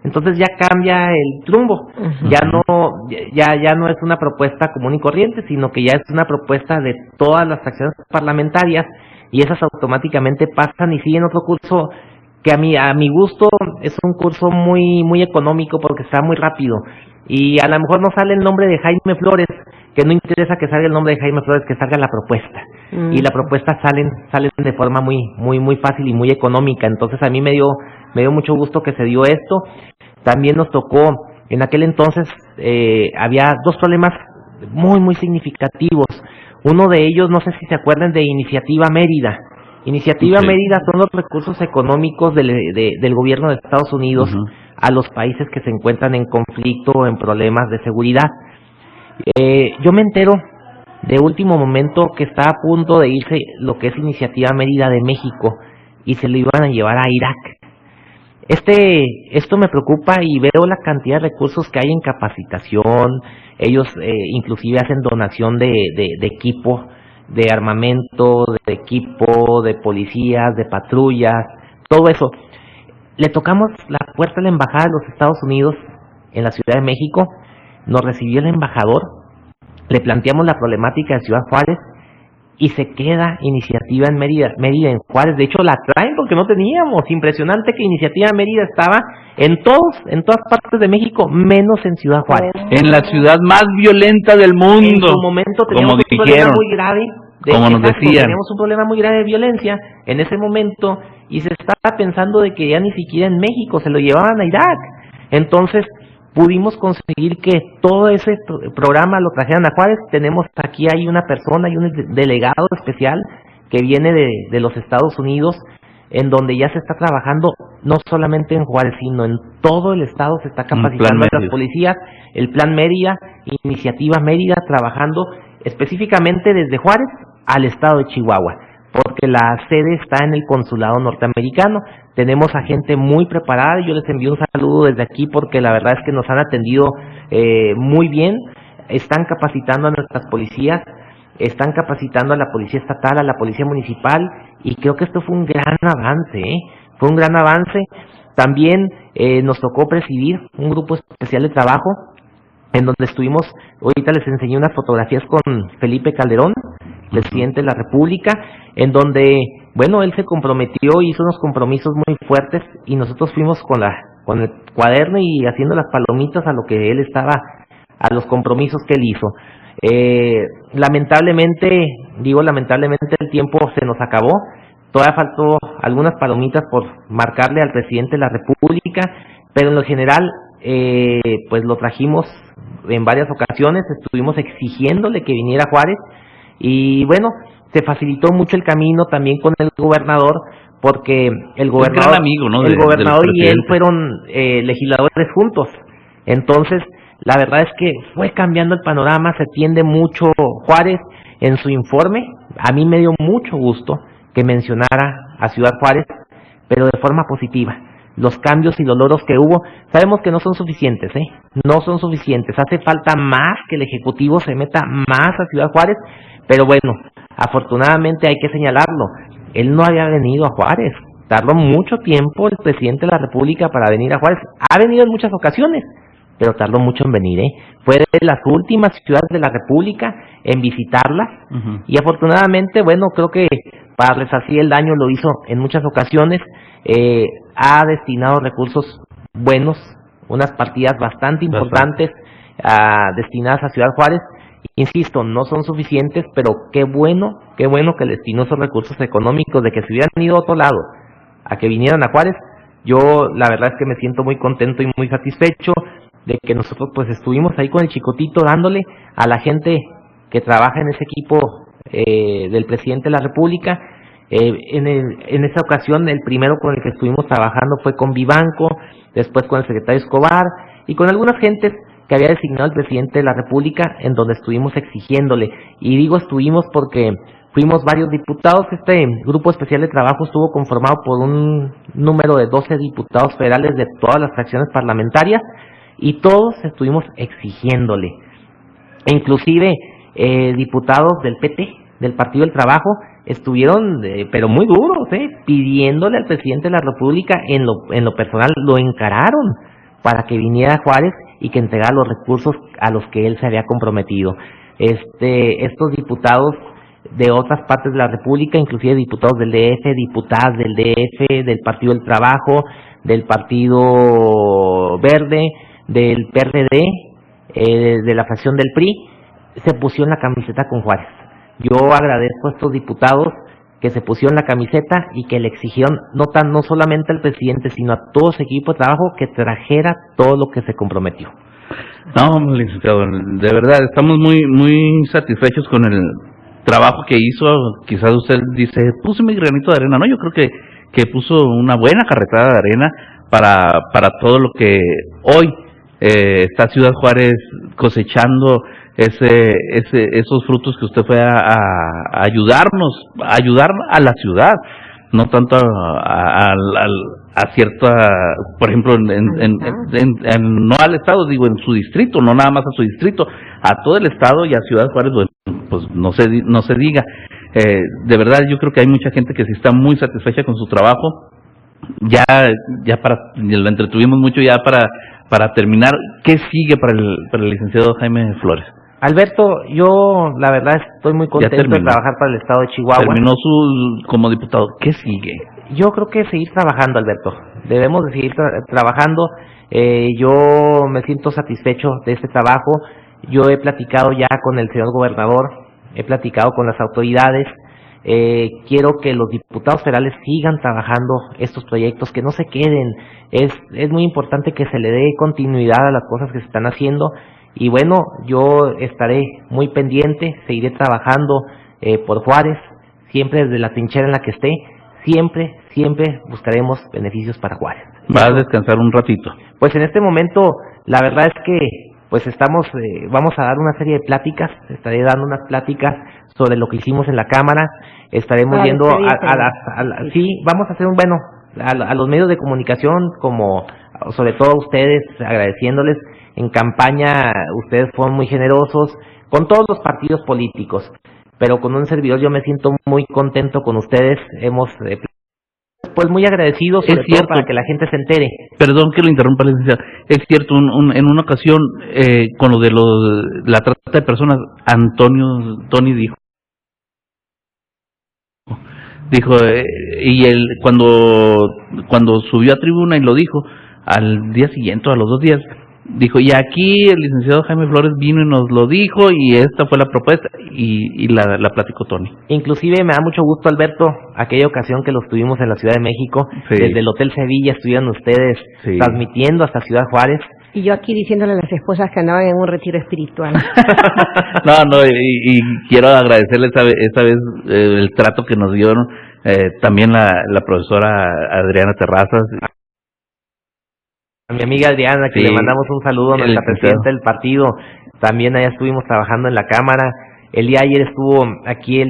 Entonces ya cambia el trumbo. Ya no es una propuesta común y corriente, sino que ya es una propuesta de todas las fracciones parlamentarias, y esas automáticamente pasan y siguen otro curso que a mi gusto es un curso muy muy económico, porque está muy rápido, y a lo mejor no sale el nombre de Jaime Flores, que no interesa que salga el nombre de Jaime Flores, que salga la propuesta. Y la propuesta salen de forma muy muy muy fácil y muy económica. Entonces a mí me dio mucho gusto que se dio esto. También nos tocó, en aquel entonces había 2 problemas muy muy significativos. Uno de ellos, no sé si se acuerdan, de Iniciativa Mérida. Iniciativa Mérida son los recursos económicos del gobierno de Estados Unidos a los países que se encuentran en conflicto o en problemas de seguridad. Yo me entero de último momento que está a punto de irse lo que es Iniciativa Mérida de México, y se lo iban a llevar a Irak. Esto me preocupa, y veo la cantidad de recursos que hay en capacitación. Ellos inclusive hacen donación de equipo, de armamento, de equipo, de policías, de patrullas, todo eso. Le tocamos la puerta a la Embajada de los Estados Unidos en la Ciudad de México, nos recibió el embajador, le planteamos la problemática de Ciudad Juárez, y se queda Iniciativa en Mérida en Juárez. De hecho la traen porque no teníamos. Impresionante que Iniciativa Mérida estaba en todas partes de México, menos en Ciudad Juárez. En la ciudad más violenta del mundo. En su momento teníamos un problema muy grave. Teníamos un problema muy grave de violencia en ese momento, y se estaba pensando de que ya ni siquiera en México, se lo llevaban a Irak. Entonces pudimos conseguir que todo ese programa lo trajeran a Juárez. Tenemos aquí hay una persona y un delegado especial que viene de los Estados Unidos, en donde ya se está trabajando no solamente en Juárez, sino en todo el estado. Se está capacitando a las policías, el Plan Mérida, Iniciativa Mérida, trabajando específicamente desde Juárez al estado de Chihuahua, porque la sede está en el consulado norteamericano. Tenemos a gente muy preparada, y yo les envío un saludo desde aquí, porque la verdad es que nos han atendido muy bien. Están capacitando a nuestras policías, están capacitando a la policía estatal, a la policía municipal, y creo que esto fue un gran avance, fue un gran avance. También nos tocó presidir un grupo especial de trabajo, en donde estuvimos, ahorita les enseñé unas fotografías con Felipe Calderón, presidente de la República, en donde, bueno, él se comprometió, hizo unos compromisos muy fuertes, y nosotros fuimos con el cuaderno y haciendo las palomitas a lo que él estaba, a los compromisos que él hizo. Lamentablemente el tiempo se nos acabó. Todavía faltó algunas palomitas por marcarle al presidente de la República, pero en lo general pues lo trajimos en varias ocasiones, estuvimos exigiéndole que viniera a Juárez, y bueno, se facilitó mucho el camino también con el gobernador, porque el gobernador, amigo, ¿no? el gobernador y él fueron legisladores juntos. Entonces la verdad es que fue cambiando el panorama, se atiende mucho Juárez. En su informe a mí me dio mucho gusto que mencionara a Ciudad Juárez, pero de forma positiva. Los cambios y los logros que hubo, sabemos que no son suficientes, no son suficientes, hace falta más, que el Ejecutivo se meta más a Ciudad Juárez, pero bueno, Afortunadamente hay que señalarlo, él no había venido a Juárez, tardó mucho tiempo el presidente de la República para venir a Juárez, ha venido en muchas ocasiones, pero tardó mucho en venir, Fue de las últimas ciudades de la República en visitarlas, y afortunadamente, bueno, creo que para resarcir el daño lo hizo en muchas ocasiones, ha destinado recursos buenos, unas partidas bastante importantes destinadas a Ciudad Juárez. Insisto, no son suficientes, pero qué bueno que destinó esos recursos económicos, de que se hubieran ido a otro lado, a que vinieran a Juárez. Yo la verdad es que me siento muy contento y muy satisfecho de que nosotros pues estuvimos ahí con el Chicotito dándole a la gente que trabaja en ese equipo del presidente de la República. En esa ocasión el primero con el que estuvimos trabajando fue con Vivanco, después con el secretario Escobar y con algunas gentes que había designado el presidente de la República, en donde estuvimos exigiéndole. Y digo estuvimos porque fuimos varios diputados. Este grupo especial de trabajo estuvo conformado por un número de 12 diputados federales de todas las fracciones parlamentarias, y todos estuvimos exigiéndole. E inclusive diputados del PT, del Partido del Trabajo, estuvieron pero muy duros, pidiéndole al presidente de la República, en lo personal lo encararon para que viniera a Juárez y que entregara los recursos a los que él se había comprometido. Estos diputados de otras partes de la República, inclusive diputados del DF, diputadas del DF, del Partido del Trabajo, del Partido Verde, del PRD, de la fracción del PRI, se pusieron la camiseta con Juárez. Yo agradezco a estos diputados que se pusieron la camiseta y que le exigieron no solamente al presidente, sino a todo su equipo de trabajo, que trajera todo lo que se comprometió. No, licenciado, de verdad, estamos muy satisfechos con el trabajo que hizo. Quizás usted dice, puse mi granito de arena. No, yo creo que puso una buena carretada de arena para todo lo que hoy está Ciudad Juárez cosechando, esos frutos que usted fue a ayudar a la ciudad, no tanto a cierta, por ejemplo, no al estado, digo, en su distrito, no nada más a su distrito, a todo el estado y a Ciudad Juárez, pues no se diga. De verdad, yo creo que hay mucha gente que sí está muy satisfecha con su trabajo. Ya lo entretuvimos mucho, ya para terminar, ¿qué sigue para el licenciado Jaime Flores? Alberto, yo la verdad estoy muy contento de trabajar para el estado de Chihuahua. Terminó como diputado, ¿qué sigue? Yo creo que seguir trabajando, Alberto. Debemos de seguir trabajando. Yo me siento satisfecho de este trabajo. Yo he platicado ya con el señor gobernador, he platicado con las autoridades. Quiero que los diputados federales sigan trabajando estos proyectos, que no se queden. Es muy importante que se le dé continuidad a las cosas que se están haciendo. Y bueno, yo estaré muy pendiente, seguiré trabajando por Juárez, siempre desde la trinchera en la que esté, siempre buscaremos beneficios para Juárez. ¿Vas a descansar un ratito? Pues en este momento, la verdad es que pues vamos a dar una serie de pláticas, estaré dando unas pláticas sobre lo que hicimos en la Cámara, estaremos yendo sí, vamos a hacer a los medios de comunicación, como sobre todo a ustedes, agradeciéndoles. En campaña ustedes fueron muy generosos con todos los partidos políticos, pero con un servidor yo me siento muy contento con ustedes. Hemos pues muy agradecidos, sobre todo para que la gente se entere. Perdón que lo interrumpa, licenciado. Es cierto, en una ocasión con lo de la trata de personas, Tony dijo y él cuando subió a tribuna y lo dijo, al día siguiente, a los 2 días, dijo, y aquí el licenciado Jaime Flores vino y nos lo dijo, y esta fue la propuesta, y la platicó Tony. Inclusive me da mucho gusto, Alberto, aquella ocasión que los tuvimos en la Ciudad de México, sí. Desde el Hotel Sevilla estuvieron ustedes transmitiendo hasta Ciudad Juárez. Y yo aquí diciéndole a las esposas que andaban en un retiro espiritual. No, y quiero agradecerle esta vez el trato que nos dieron, también la profesora Adriana Terrazas. A mi amiga Adriana, que le mandamos un saludo, a nuestra presidenta del partido, también allá estuvimos trabajando en la Cámara. El día de ayer estuvo aquí el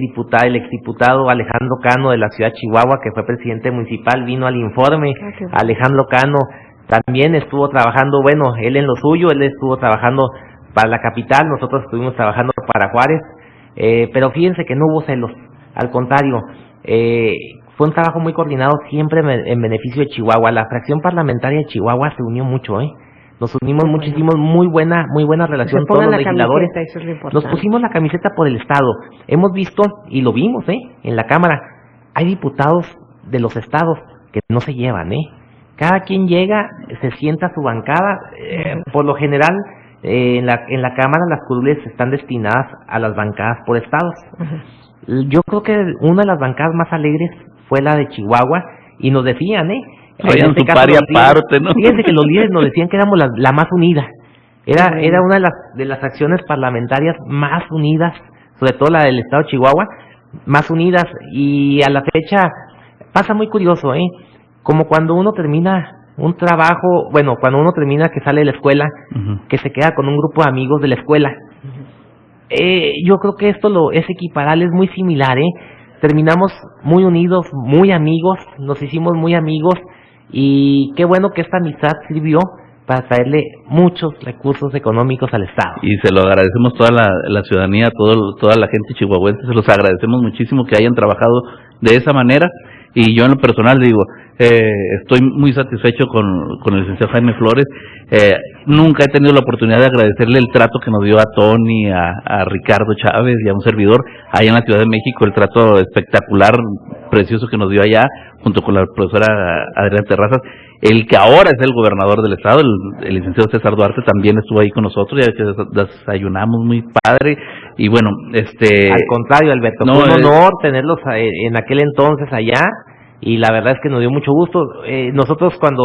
exdiputado Alejandro Cano de la ciudad de Chihuahua, que fue presidente municipal, vino al informe. Alejandro Cano también estuvo trabajando, bueno, él en lo suyo, él estuvo trabajando para la capital, nosotros estuvimos trabajando para Juárez. pero fíjense que no hubo celos, al contrario, fue un trabajo muy coordinado siempre en beneficio de Chihuahua. La fracción parlamentaria de Chihuahua se unió mucho, nos unimos muchísimo, muy buena relación todos los legisladores. Eso es lo importante. Nos pusimos la camiseta por el Estado. Hemos visto, y lo vimos, en la Cámara, hay diputados de los estados que no se llevan, Cada quien llega, se sienta a su bancada, por lo general, en la Cámara las curules están destinadas a las bancadas por estados. Yo creo que una de las bancadas más alegres fue la de Chihuahua, y nos decían, Traían su pari aparte, ¿no? Fíjense que los líderes nos decían que éramos la más unida. Era una de las acciones parlamentarias más unidas, sobre todo la del estado de Chihuahua, más unidas, y a la fecha pasa muy curioso, como cuando uno termina un trabajo, bueno, cuando uno termina que sale de la escuela, que se queda con un grupo de amigos de la escuela. Yo creo que esto es equiparable, es muy similar, terminamos muy unidos, muy amigos, nos hicimos muy amigos, y qué bueno que esta amistad sirvió para traerle muchos recursos económicos al Estado. Y se lo agradecemos toda la ciudadanía, toda la gente chihuahuense, se los agradecemos muchísimo que hayan trabajado de esa manera, y yo en lo personal digo, estoy muy satisfecho con el licenciado Jaime Flores. Nunca he tenido la oportunidad de agradecerle el trato que nos dio a Tony, a Ricardo Chávez y a un servidor allá en la Ciudad de México, el trato espectacular, precioso que nos dio allá, junto con la profesora Adriana Terrazas. El que ahora es el gobernador del estado, el licenciado César Duarte, también estuvo ahí con nosotros, ya que desayunamos muy padre, y bueno, Al contrario, Alberto, fue un honor tenerlos en aquel entonces allá, y la verdad es que nos dio mucho gusto. Nosotros cuando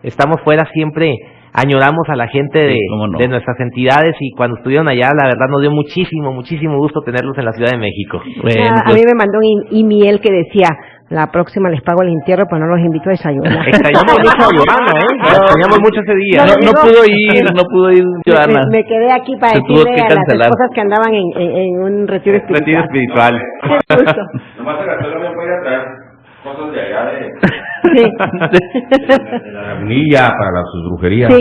estamos fuera siempre añoramos a la gente de nuestras entidades, y cuando estuvieron allá, la verdad nos dio muchísimo gusto tenerlos en la Ciudad de México. A mí me mandó un email que decía, la próxima les pago el entierro, pues no los invito a desayunar. Extrañamos mucho a Giovanna, extrañamos mucho ese día. No pudo ir Giovanna. Me quedé aquí para decirle a las esposas que andaban en un retiro espiritual. Justo. Nomás no me puede traer cosas de allá de... Sí. De la lagunilla para sus brujerías. Sí.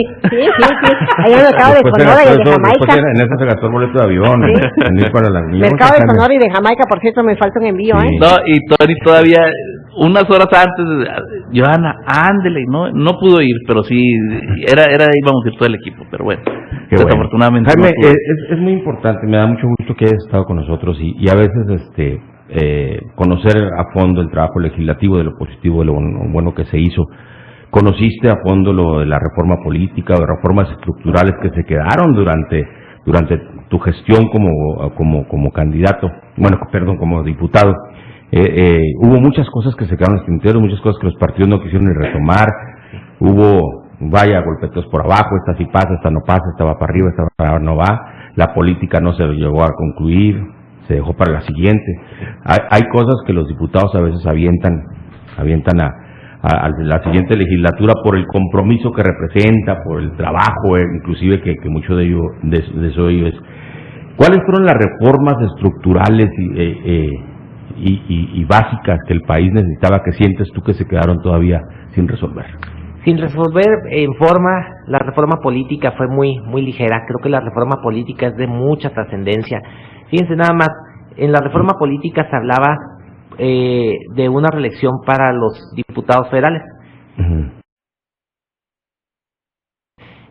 Allá en el mercado de Sonora y de Jamaica. En eso se gastó el boleto de avión. Venir para la lagunilla. Mercado de Sonora y de Jamaica, por cierto, me falta un envío, No, y Tony todavía, unas horas antes, Johanna, ándele, no pudo ir, pero sí, íbamos a ir todo el equipo, pero bueno, desafortunadamente. Jaime, es muy importante, me da mucho gusto que hayas estado con nosotros, y a veces conocer a fondo el trabajo legislativo, de lo positivo, de lo bueno que se hizo. Conociste a fondo lo de la reforma política, o de reformas estructurales que se quedaron durante tu gestión como candidato, como diputado. Hubo muchas cosas que se quedaron en el tintero, muchas cosas que los partidos no quisieron ni retomar. Hubo, golpeteos por abajo, esta sí pasa, esta no pasa, esta va para arriba, esta para no va. La política no se llegó a concluir, se dejó para la siguiente. Hay cosas que los diputados a veces avientan a la siguiente legislatura por el compromiso que representa, por el trabajo, inclusive que mucho de eso es. ¿Cuáles fueron las reformas estructurales y básicas que el país necesitaba, que sientes tú que se quedaron todavía sin resolver? Sin resolver la reforma política fue muy ligera. Creo que la reforma política es de mucha trascendencia. Fíjense nada más, en la reforma política se hablaba de una reelección para los diputados federales.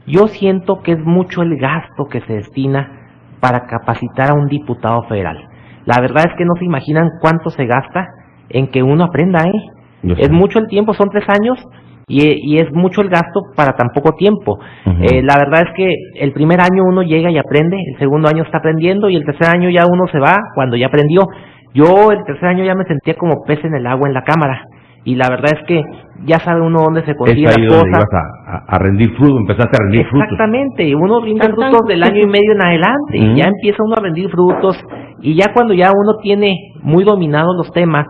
Yo siento que es mucho el gasto que se destina para capacitar a un diputado federal. La verdad es que no se imaginan cuánto se gasta en que uno aprenda, Es mucho el tiempo, son 3 años, y es mucho el gasto para tan poco tiempo. La verdad es que el primer año uno llega y aprende, el segundo año está aprendiendo, y el tercer año ya uno se va cuando ya aprendió. Yo el tercer año ya me sentía como pez en el agua en la cámara, y la verdad es que ya sabe uno dónde se consigue las cosas. Ibas a rendir fruto, empezaste a rendir frutos. Exactamente, uno rinde frutos del año y medio en adelante, y ya empieza uno a rendir frutos, y ya cuando ya uno tiene muy dominados los temas,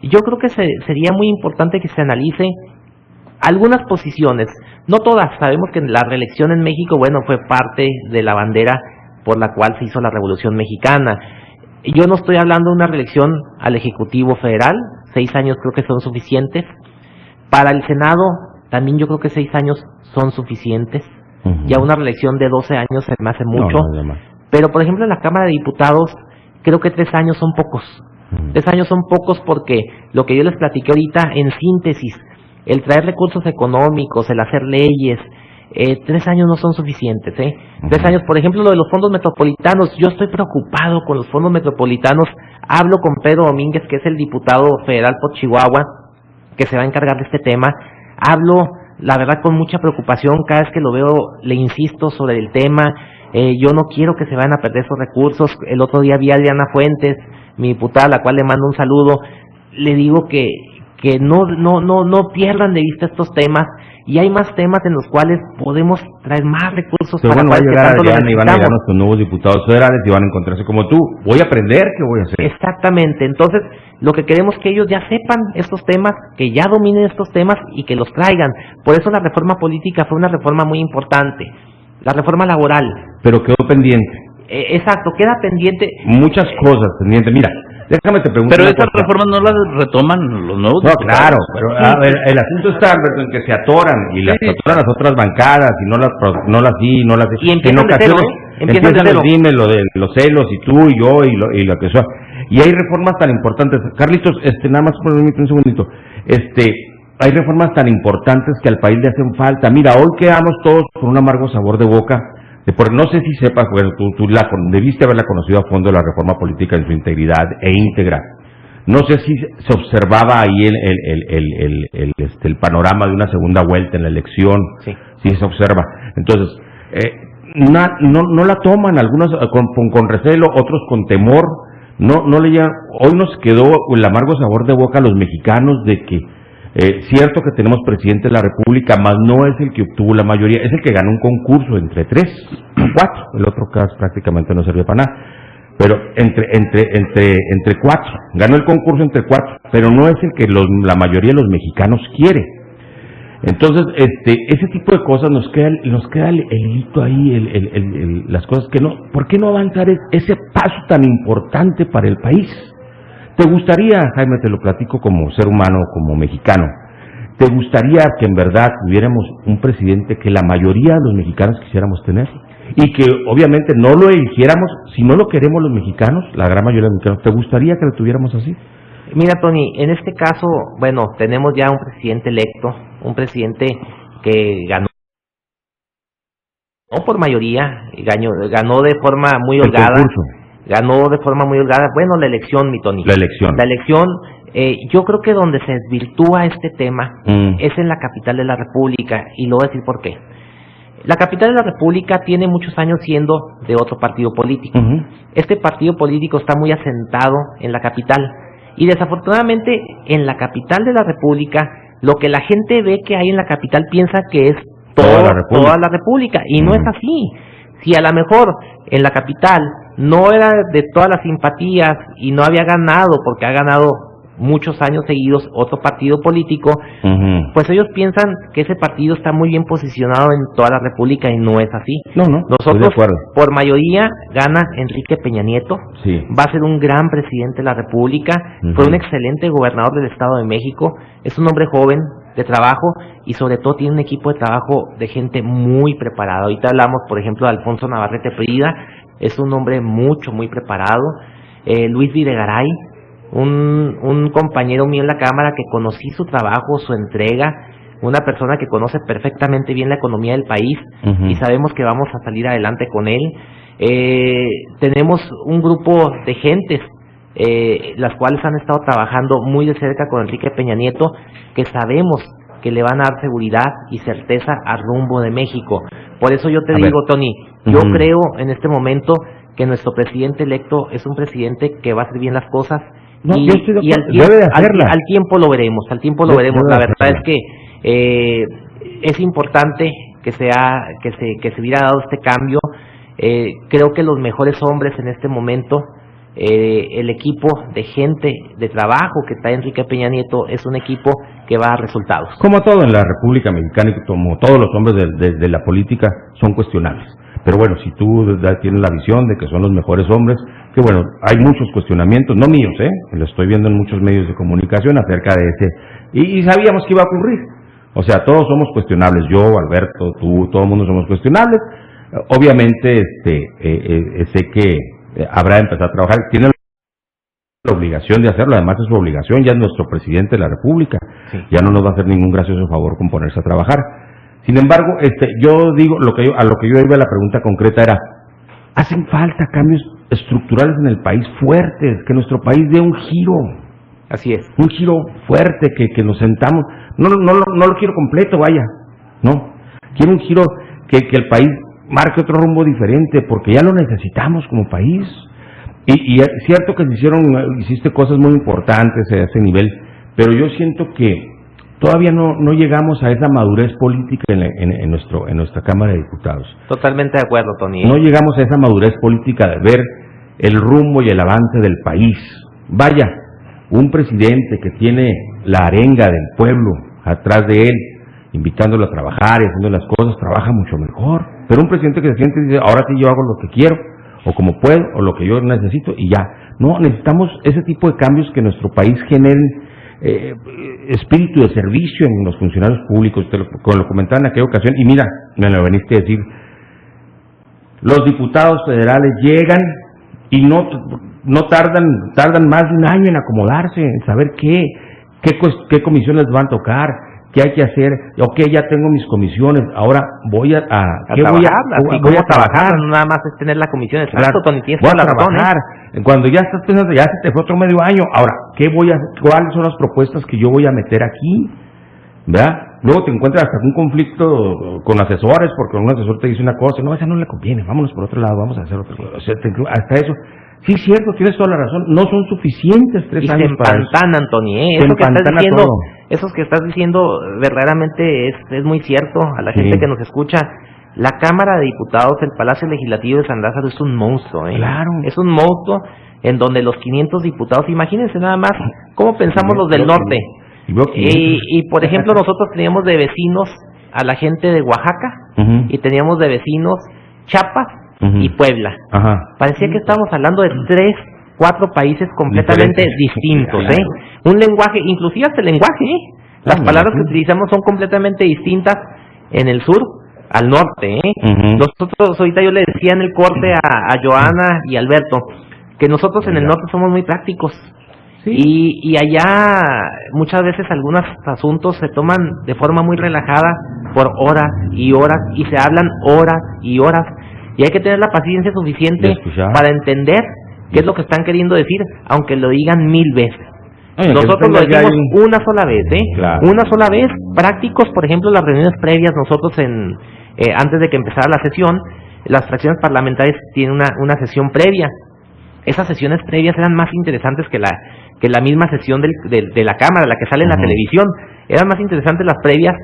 yo creo que sería muy importante que se analice algunas posiciones, no todas. Sabemos que la reelección en México, fue parte de la bandera por la cual se hizo la Revolución Mexicana. Yo no estoy hablando de una reelección al Ejecutivo Federal, 6 años creo que son suficientes. Para el Senado también yo creo que 6 años son suficientes. Ya una reelección de 12 años se me hace mucho. Pero por ejemplo en la Cámara de Diputados creo que 3 años son pocos. 3 años son pocos porque lo que yo les platiqué ahorita, en síntesis, el traer recursos económicos, el hacer leyes, 3 años no son suficientes, 3 años, por ejemplo, lo de los fondos metropolitanos, yo estoy preocupado con los fondos metropolitanos. Hablo con Pedro Domínguez, que es el diputado federal por Chihuahua, que se va a encargar de este tema. Hablo, la verdad, con mucha preocupación, cada vez que lo veo le insisto sobre el tema. Yo no quiero que se vayan a perder esos recursos. El otro día vi a Adriana Fuentes, mi diputada, a la cual le mando un saludo. Le digo que no pierdan de vista estos temas, y hay más temas en los cuales podemos traer más recursos. Pero para bueno, va a llegar Adriana y van a llegar nuestros nuevos diputados federales y van a encontrarse como tú. Voy a aprender, ¿qué voy a hacer? Exactamente. Entonces, lo que queremos es que ellos ya sepan estos temas, que ya dominen estos temas y que los traigan. Por eso la reforma política fue una reforma muy importante. La reforma laboral. Pero quedó pendiente. Exacto, queda pendiente. Muchas cosas pendientes. Mira, déjame te preguntar. Pero estas reformas no las retoman los nuevos. No, claro, pero a ver, el asunto está, Alberto, en que se atoran y las atoran las otras bancadas y no las y empiezan de cero, empiezan los dimes, lo de los celos y tú y yo y lo que sea. Y hay reformas tan importantes, Carlitos, nada más permíteme un segundito. Hay reformas tan importantes que al país le hacen falta. Mira, hoy quedamos todos con un amargo sabor de boca. No sé si sepas, bueno, tú debiste haberla conocido a fondo, la reforma política en su integridad e íntegra. No sé si se observaba ahí el panorama de una segunda vuelta en la elección. Sí. Sí se observa. Entonces, no la toman, algunos con recelo, otros con temor. No le llegan. Hoy nos quedó el amargo sabor de boca a los mexicanos de que cierto que tenemos presidente de la República, mas no es el que obtuvo la mayoría, es el que ganó un concurso entre 3 o 4, el otro caso prácticamente no servía para nada, pero entre 4, ganó el concurso entre 4, pero no es el que la mayoría de los mexicanos quiere. Entonces, ese tipo de cosas nos queda el hito ahí, las cosas que no, ¿por qué no avanzar ese paso tan importante para el país? ¿Te gustaría, Jaime, te lo platico como ser humano, como mexicano, te gustaría que en verdad tuviéramos un presidente que la mayoría de los mexicanos quisiéramos tener? Y que obviamente no lo eligiéramos, si no lo queremos los mexicanos, la gran mayoría de los mexicanos, ¿te gustaría que lo tuviéramos así? Mira, Tony, en este caso, bueno, tenemos ya un presidente electo, un presidente que ganó por mayoría, ganó de forma muy holgada. Ganó de forma muy holgada. Bueno, la elección, mi Tony. La elección, yo creo que donde se desvirtúa este tema es en la capital de la República, y lo voy a decir por qué. La capital de la República tiene muchos años siendo de otro partido político. Este partido político está muy asentado en la capital, y desafortunadamente en la capital de la República, lo que la gente ve que hay en la capital piensa que es toda la República, y no es así. Si a lo mejor en la capital no era de todas las simpatías y no había ganado, porque ha ganado muchos años seguidos otro partido político, pues ellos piensan que ese partido está muy bien posicionado en toda la República, y no es así. Nosotros, por mayoría, gana Enrique Peña Nieto, va a ser un gran presidente de la República, fue un excelente gobernador del Estado de México, es un hombre joven, de trabajo, y sobre todo tiene un equipo de trabajo de gente muy preparada. Ahorita hablamos, por ejemplo, de Alfonso Navarrete Prida, es un hombre muy preparado. Luis Videgaray, un compañero mío en la Cámara que conocí su trabajo, su entrega, una persona que conoce perfectamente bien la economía del país, y sabemos que vamos a salir adelante con él. Tenemos un grupo de gentes las cuales han estado trabajando muy de cerca con Enrique Peña Nieto, que sabemos que le van a dar seguridad y certeza al rumbo de México. Por eso yo te digo, Tony, yo creo en este momento que nuestro presidente electo es un presidente que va a hacer bien las cosas, y al tiempo lo veremos, La verdad es que es importante que se hubiera dado este cambio. Creo que los mejores hombres en este momento, el equipo de gente de trabajo que está Enrique Peña Nieto, es un equipo que va a dar resultados. Como todo en la República Mexicana, y como todos los hombres de la política, son cuestionables. Pero bueno, si tú tienes la visión de que son los mejores hombres, que bueno, hay muchos cuestionamientos, no míos, lo estoy viendo en muchos medios de comunicación acerca de ese, y sabíamos que iba a ocurrir. O sea, todos somos cuestionables, yo, Alberto, tú, todo el mundo somos cuestionables. Obviamente, sé que habrá de empezar a trabajar. Tiene la obligación de hacerlo, además es su obligación, ya es nuestro presidente de la República, Sí. ya no nos va a hacer ningún gracioso favor con ponerse a trabajar. Sin embargo, yo digo, a lo que yo iba, la pregunta concreta era, hacen falta cambios estructurales en el país fuertes, que nuestro país dé un giro, Así es. un giro fuerte, que nos sentamos, no lo quiero completo, vaya, no, quiero un giro que el país marque otro rumbo diferente, porque ya lo necesitamos como país. Y es cierto que hiciste cosas muy importantes a ese nivel, pero yo siento que todavía no llegamos a esa madurez política en nuestra Cámara de Diputados. Totalmente de acuerdo, Tony. No llegamos a esa madurez política de ver el rumbo y el avance del país. Vaya, un presidente que tiene la arenga del pueblo atrás de él, invitándolo a trabajar y haciendo las cosas, trabaja mucho mejor. Pero un presidente que se siente y dice, ahora sí yo hago lo que quiero, o como puedo, o lo que yo necesito, y ya. No, necesitamos ese tipo de cambios que en nuestro país generen espíritu de servicio en los funcionarios públicos. Como lo comentaba en aquella ocasión, y mira, me lo veniste a decir, los diputados federales llegan y no tardan más de un año en acomodarse, en saber qué comisiones van a tocar, qué hay que hacer. Ok, ya tengo mis comisiones, ahora voy a trabajar. No nada más es tener la comisión, exacto, Claro, Tony, tienes voy a toda la razón, trabajar. Cuando ya estás pensando, ya se te fue otro medio año, ahora, ¿cuáles son las propuestas que yo voy a meter aquí? ¿Verdad? Luego te encuentras hasta un conflicto con asesores, porque un asesor te dice una cosa, no, esa no le conviene, vámonos por otro lado, vamos a hacer otra cosa. O sea, hasta eso. Sí, es cierto, tienes toda la razón, no son suficientes 3 años para eso. Y se empantanan, Tony, Se eso que estás empantana diciendo, todo. esos que estás diciendo verdaderamente es muy cierto a la gente Sí. que nos escucha. La Cámara de Diputados, el Palacio Legislativo de San Lázaro es un monstruo, Claro. Es un monstruo en donde los 500 diputados, imagínense nada más cómo pensamos los del norte. Y por ejemplo, nosotros teníamos de vecinos a la gente de Oaxaca, Ujú. y teníamos de vecinos Chiapas Ujú. y Puebla. Ajá. Parecía que estábamos hablando de 3, 4 países completamente Diferentes. distintos, Claro. Un lenguaje, inclusive hasta el lenguaje, Las Ah, palabras sí. que utilizamos son completamente distintas en el sur al norte, Ujú. Nosotros, ahorita yo le decía en el corte a Joana y Alberto, que nosotros en el norte somos muy prácticos. Sí. Y allá muchas veces algunos asuntos se toman de forma muy relajada por horas y horas, y se hablan horas y horas, y hay que tener la paciencia De suficiente escuchar. para entender qué es lo que están queriendo decir, aunque lo digan 1000 veces. Oye, que Nosotros lo tengas ya decimos ahí- una sola vez, Claro. Una sola vez, prácticos, por ejemplo, las reuniones previas, nosotros antes de que empezara la sesión, las fracciones parlamentarias tienen una sesión previa. Esas sesiones previas eran más interesantes que la misma sesión de la Cámara, la que sale en la Ujú. televisión. Eran más interesantes las previas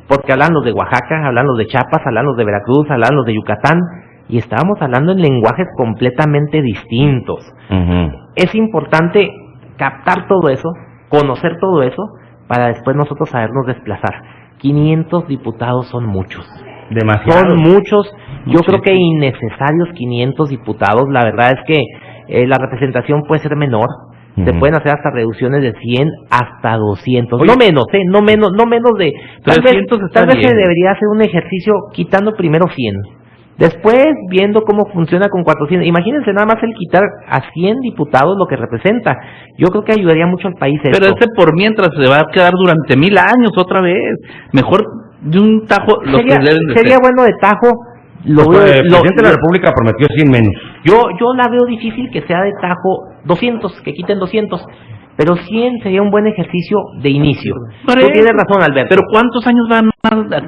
porque hablan los de Oaxaca, hablan los de Chiapas, hablan los de Veracruz, hablan los de Yucatán, y estábamos hablando en lenguajes completamente distintos. Ujú. Es importante captar todo eso, conocer todo eso, para después nosotros sabernos desplazar. 500 diputados son muchos. Demasiado. Son muchos, yo Muchísimo. creo que innecesarios 500 diputados. La verdad es que la representación puede ser menor. Se Ujú. pueden hacer hasta reducciones de 100 hasta 200. Oye. No menos, no menos de... Tal 300 está vez se bien. debería hacer un ejercicio quitando primero 100. Después, viendo cómo funciona con 400. Imagínense nada más el quitar a 100 diputados lo que representa. Yo creo que ayudaría mucho al país Pero esto. ese por mientras se va a quedar durante 1000 años otra vez. Mejor de un tajo los sería que deben de sería ser. bueno de tajo. Lo Pues, veo- el presidente de la República prometió 100 menos. yo la veo difícil que sea de tajo 200, que quiten 200. Pero 100 sería un buen ejercicio de inicio. Por Tú eso. tienes razón, Alberto. Pero ¿cuántos años van a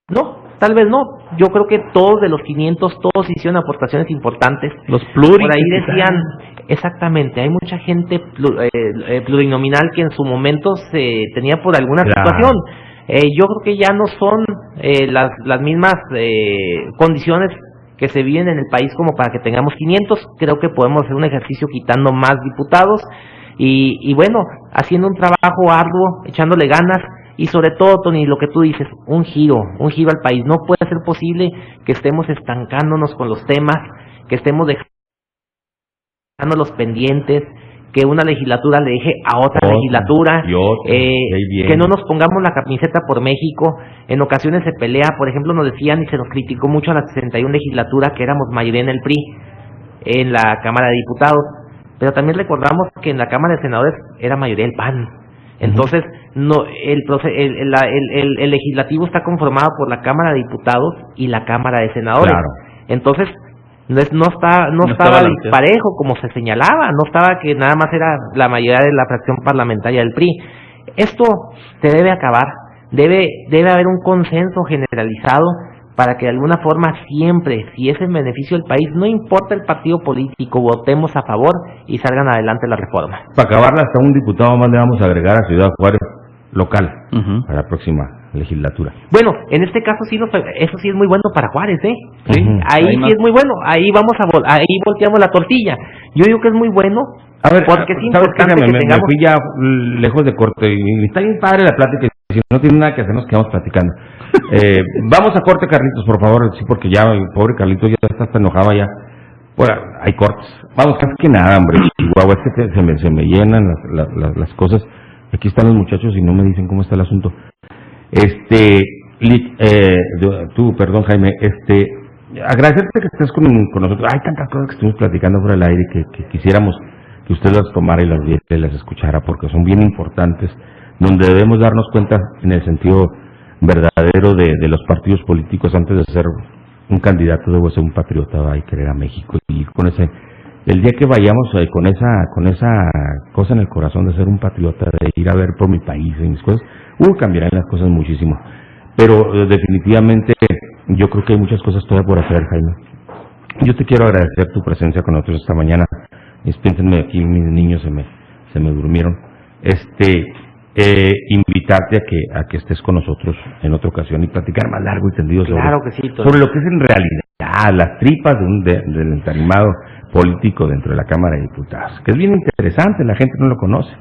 No, tal vez no. Yo creo que todos de los 500, todos hicieron aportaciones importantes. los pluris? Por ahí decían, exactamente, hay mucha gente plurinominal que en su momento se tenía por alguna Claro. situación. Yo creo que ya no son las mismas condiciones que se viven en el país como para que tengamos 500. Creo que podemos hacer un ejercicio quitando más diputados y bueno, haciendo un trabajo arduo, echándole ganas. Y sobre todo, Tony, lo que tú dices, un giro al país. No puede ser posible que estemos estancándonos con los temas, que estemos dejando los pendientes, que una legislatura le deje a otra legislatura, y otra, y ahí viene. que no nos pongamos la camiseta por México. En ocasiones se pelea, por ejemplo, nos decían y se nos criticó mucho a la 61 legislatura que éramos mayoría en el PRI, en la Cámara de Diputados. pero también recordamos que en la Cámara de Senadores era mayoría el PAN. Entonces, no, el legislativo está conformado por la Cámara de Diputados y la Cámara de Senadores. Claro. Entonces, no estaba disparejo como se señalaba, no estaba que nada más era la mayoría de la fracción parlamentaria del PRI. Esto se debe acabar, debe haber un consenso generalizado para que de alguna forma siempre, si es en beneficio del país, no importa el partido político, votemos a favor y salgan adelante las reformas. Para acabarla, hasta un diputado más le vamos a agregar a Ciudad Juárez local a la próxima legislatura. Bueno, en este caso sí, eso sí es muy bueno para Juárez, ¿eh? Sí. Ahí sí es muy bueno, ahí ahí volteamos la tortilla. Yo digo que es muy bueno, a ver, porque es ¿sabes importante qué? que Me tengamos... fui ya lejos de corte y está bien padre la plática, si no tiene nada que hacer nos quedamos platicando. Vamos a corte, Carlitos, por favor, sí, porque ya el pobre Carlitos ya está hasta enojado ya. Bueno, hay cortes. Vamos, casi que nada, hombre. Chihuahua, es que se me llenan las cosas. Aquí están los muchachos y no me dicen cómo está el asunto. Perdón, Jaime, agradecerte que estés con nosotros. Hay tantas cosas que estuvimos platicando fuera del aire que quisiéramos que usted las tomara y las viera y las escuchara, porque son bien importantes, donde debemos darnos cuenta en el sentido verdadero de los partidos políticos. Antes de ser un candidato debo ser un patriota y querer a México, y con el día que vayamos con esa cosa en el corazón de ser un patriota, de ir a ver por mi país y mis cosas, cambiarán las cosas muchísimo. Pero definitivamente yo creo que hay muchas cosas todavía por hacer, Jaime. Yo te quiero agradecer tu presencia con nosotros esta mañana. Dispénsenme aquí, mis niños se me durmieron. Invitarte a que estés con nosotros en otra ocasión y platicar más largo y tendido sobre lo que es en realidad las tripas del entarimado político dentro de la Cámara de Diputados, que es bien interesante, la gente no lo conoce.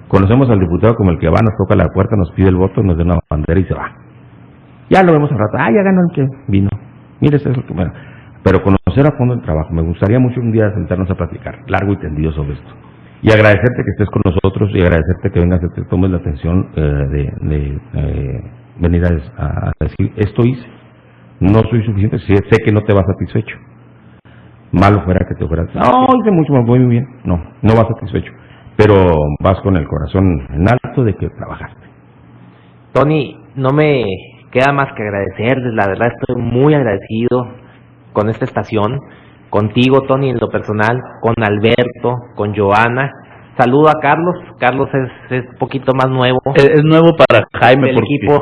Conocemos al diputado como el que va, nos toca la puerta, nos pide el voto, nos da una bandera y se va. Ya lo vemos al rato, ya ganó el que vino. Mire, eso es lo que... Bueno, pero conocer a fondo el trabajo. Me gustaría mucho un día sentarnos a platicar largo y tendido sobre esto. Y agradecerte que estés con nosotros y agradecerte que vengas y te tomes la atención de venir a decir, esto hice. No soy suficiente, sé que no te vas satisfecho. Malo fuera que te fueras, no, hice mucho, me voy muy bien. No vas satisfecho, pero vas con el corazón en alto de que trabajaste. Tony, no me queda más que agradecerles, la verdad estoy muy agradecido con esta estación, contigo, Tony, en lo personal, con Alberto, con Joana. Saludo a Carlos. Carlos es un poquito más nuevo. Es nuevo para Jaime, el equipo,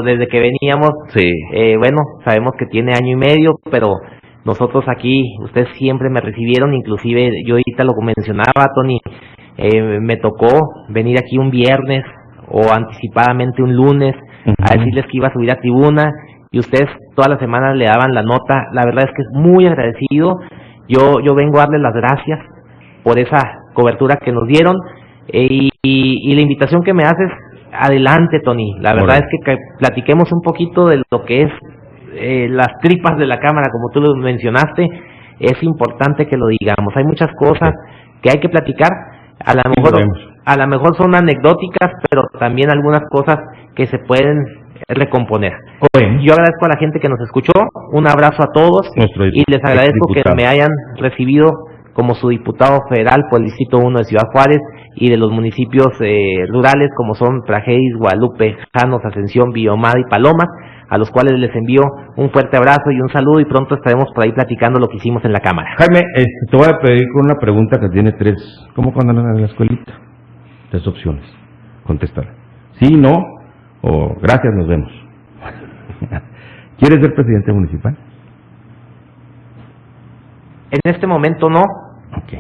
desde que veníamos. Sí. Bueno, sabemos que tiene 1 año y medio, pero nosotros aquí, ustedes siempre me recibieron, inclusive yo ahorita lo mencionaba, Tony, me tocó venir aquí un viernes o anticipadamente un lunes a decirles que iba a subir a tribuna, y ustedes todas las semanas le daban la nota. La verdad es que es muy agradecido. Yo vengo a darles las gracias por esa cobertura que nos dieron, y la invitación que me haces, adelante, Tony. La verdad es que platiquemos un poquito de lo que es las tripas de la Cámara, como tú lo mencionaste. Es importante que lo digamos. Hay muchas cosas que hay que platicar. A lo mejor son anecdóticas, pero también algunas cosas que se pueden recomponer. Yo agradezco a la gente que nos escuchó, un abrazo a todos y les agradezco que me hayan recibido como su diputado federal por el Distrito 1 de Ciudad Juárez y de los municipios rurales como son Tragedis, Guadalupe, Janos, Ascensión, Villahumada y Palomas, a los cuales les envío un fuerte abrazo y un saludo, y pronto estaremos por ahí platicando lo que hicimos en la Cámara. Jaime, te voy a pedir con una pregunta que tiene 3, ¿cómo cuando andan en la escuelita? 3 opciones, contéstala. Sí, no, o gracias, nos vemos. ¿Quieres ser presidente municipal? En este momento no. Ok,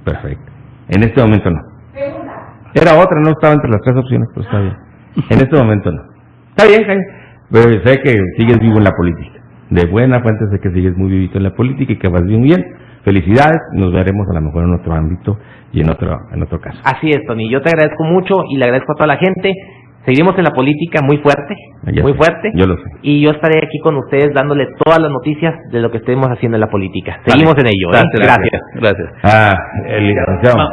perfecto. En este momento no. Era otra, no estaba entre las 3 opciones, pero está bien. En este momento no. Está bien, Jaime. Pero sé que sigues vivo en la política. De buena fuente sé que sigues muy vivito en la política y que vas bien, bien. Felicidades, nos veremos a lo mejor en otro ámbito y en otro caso. Así es, Tony. Yo te agradezco mucho y le agradezco a toda la gente. Seguiremos en la política muy fuerte, fuerte. Yo lo sé. Y yo estaré aquí con ustedes dándole todas las noticias de lo que estemos haciendo en la política. Seguimos en ello. Gracias. El licenciado.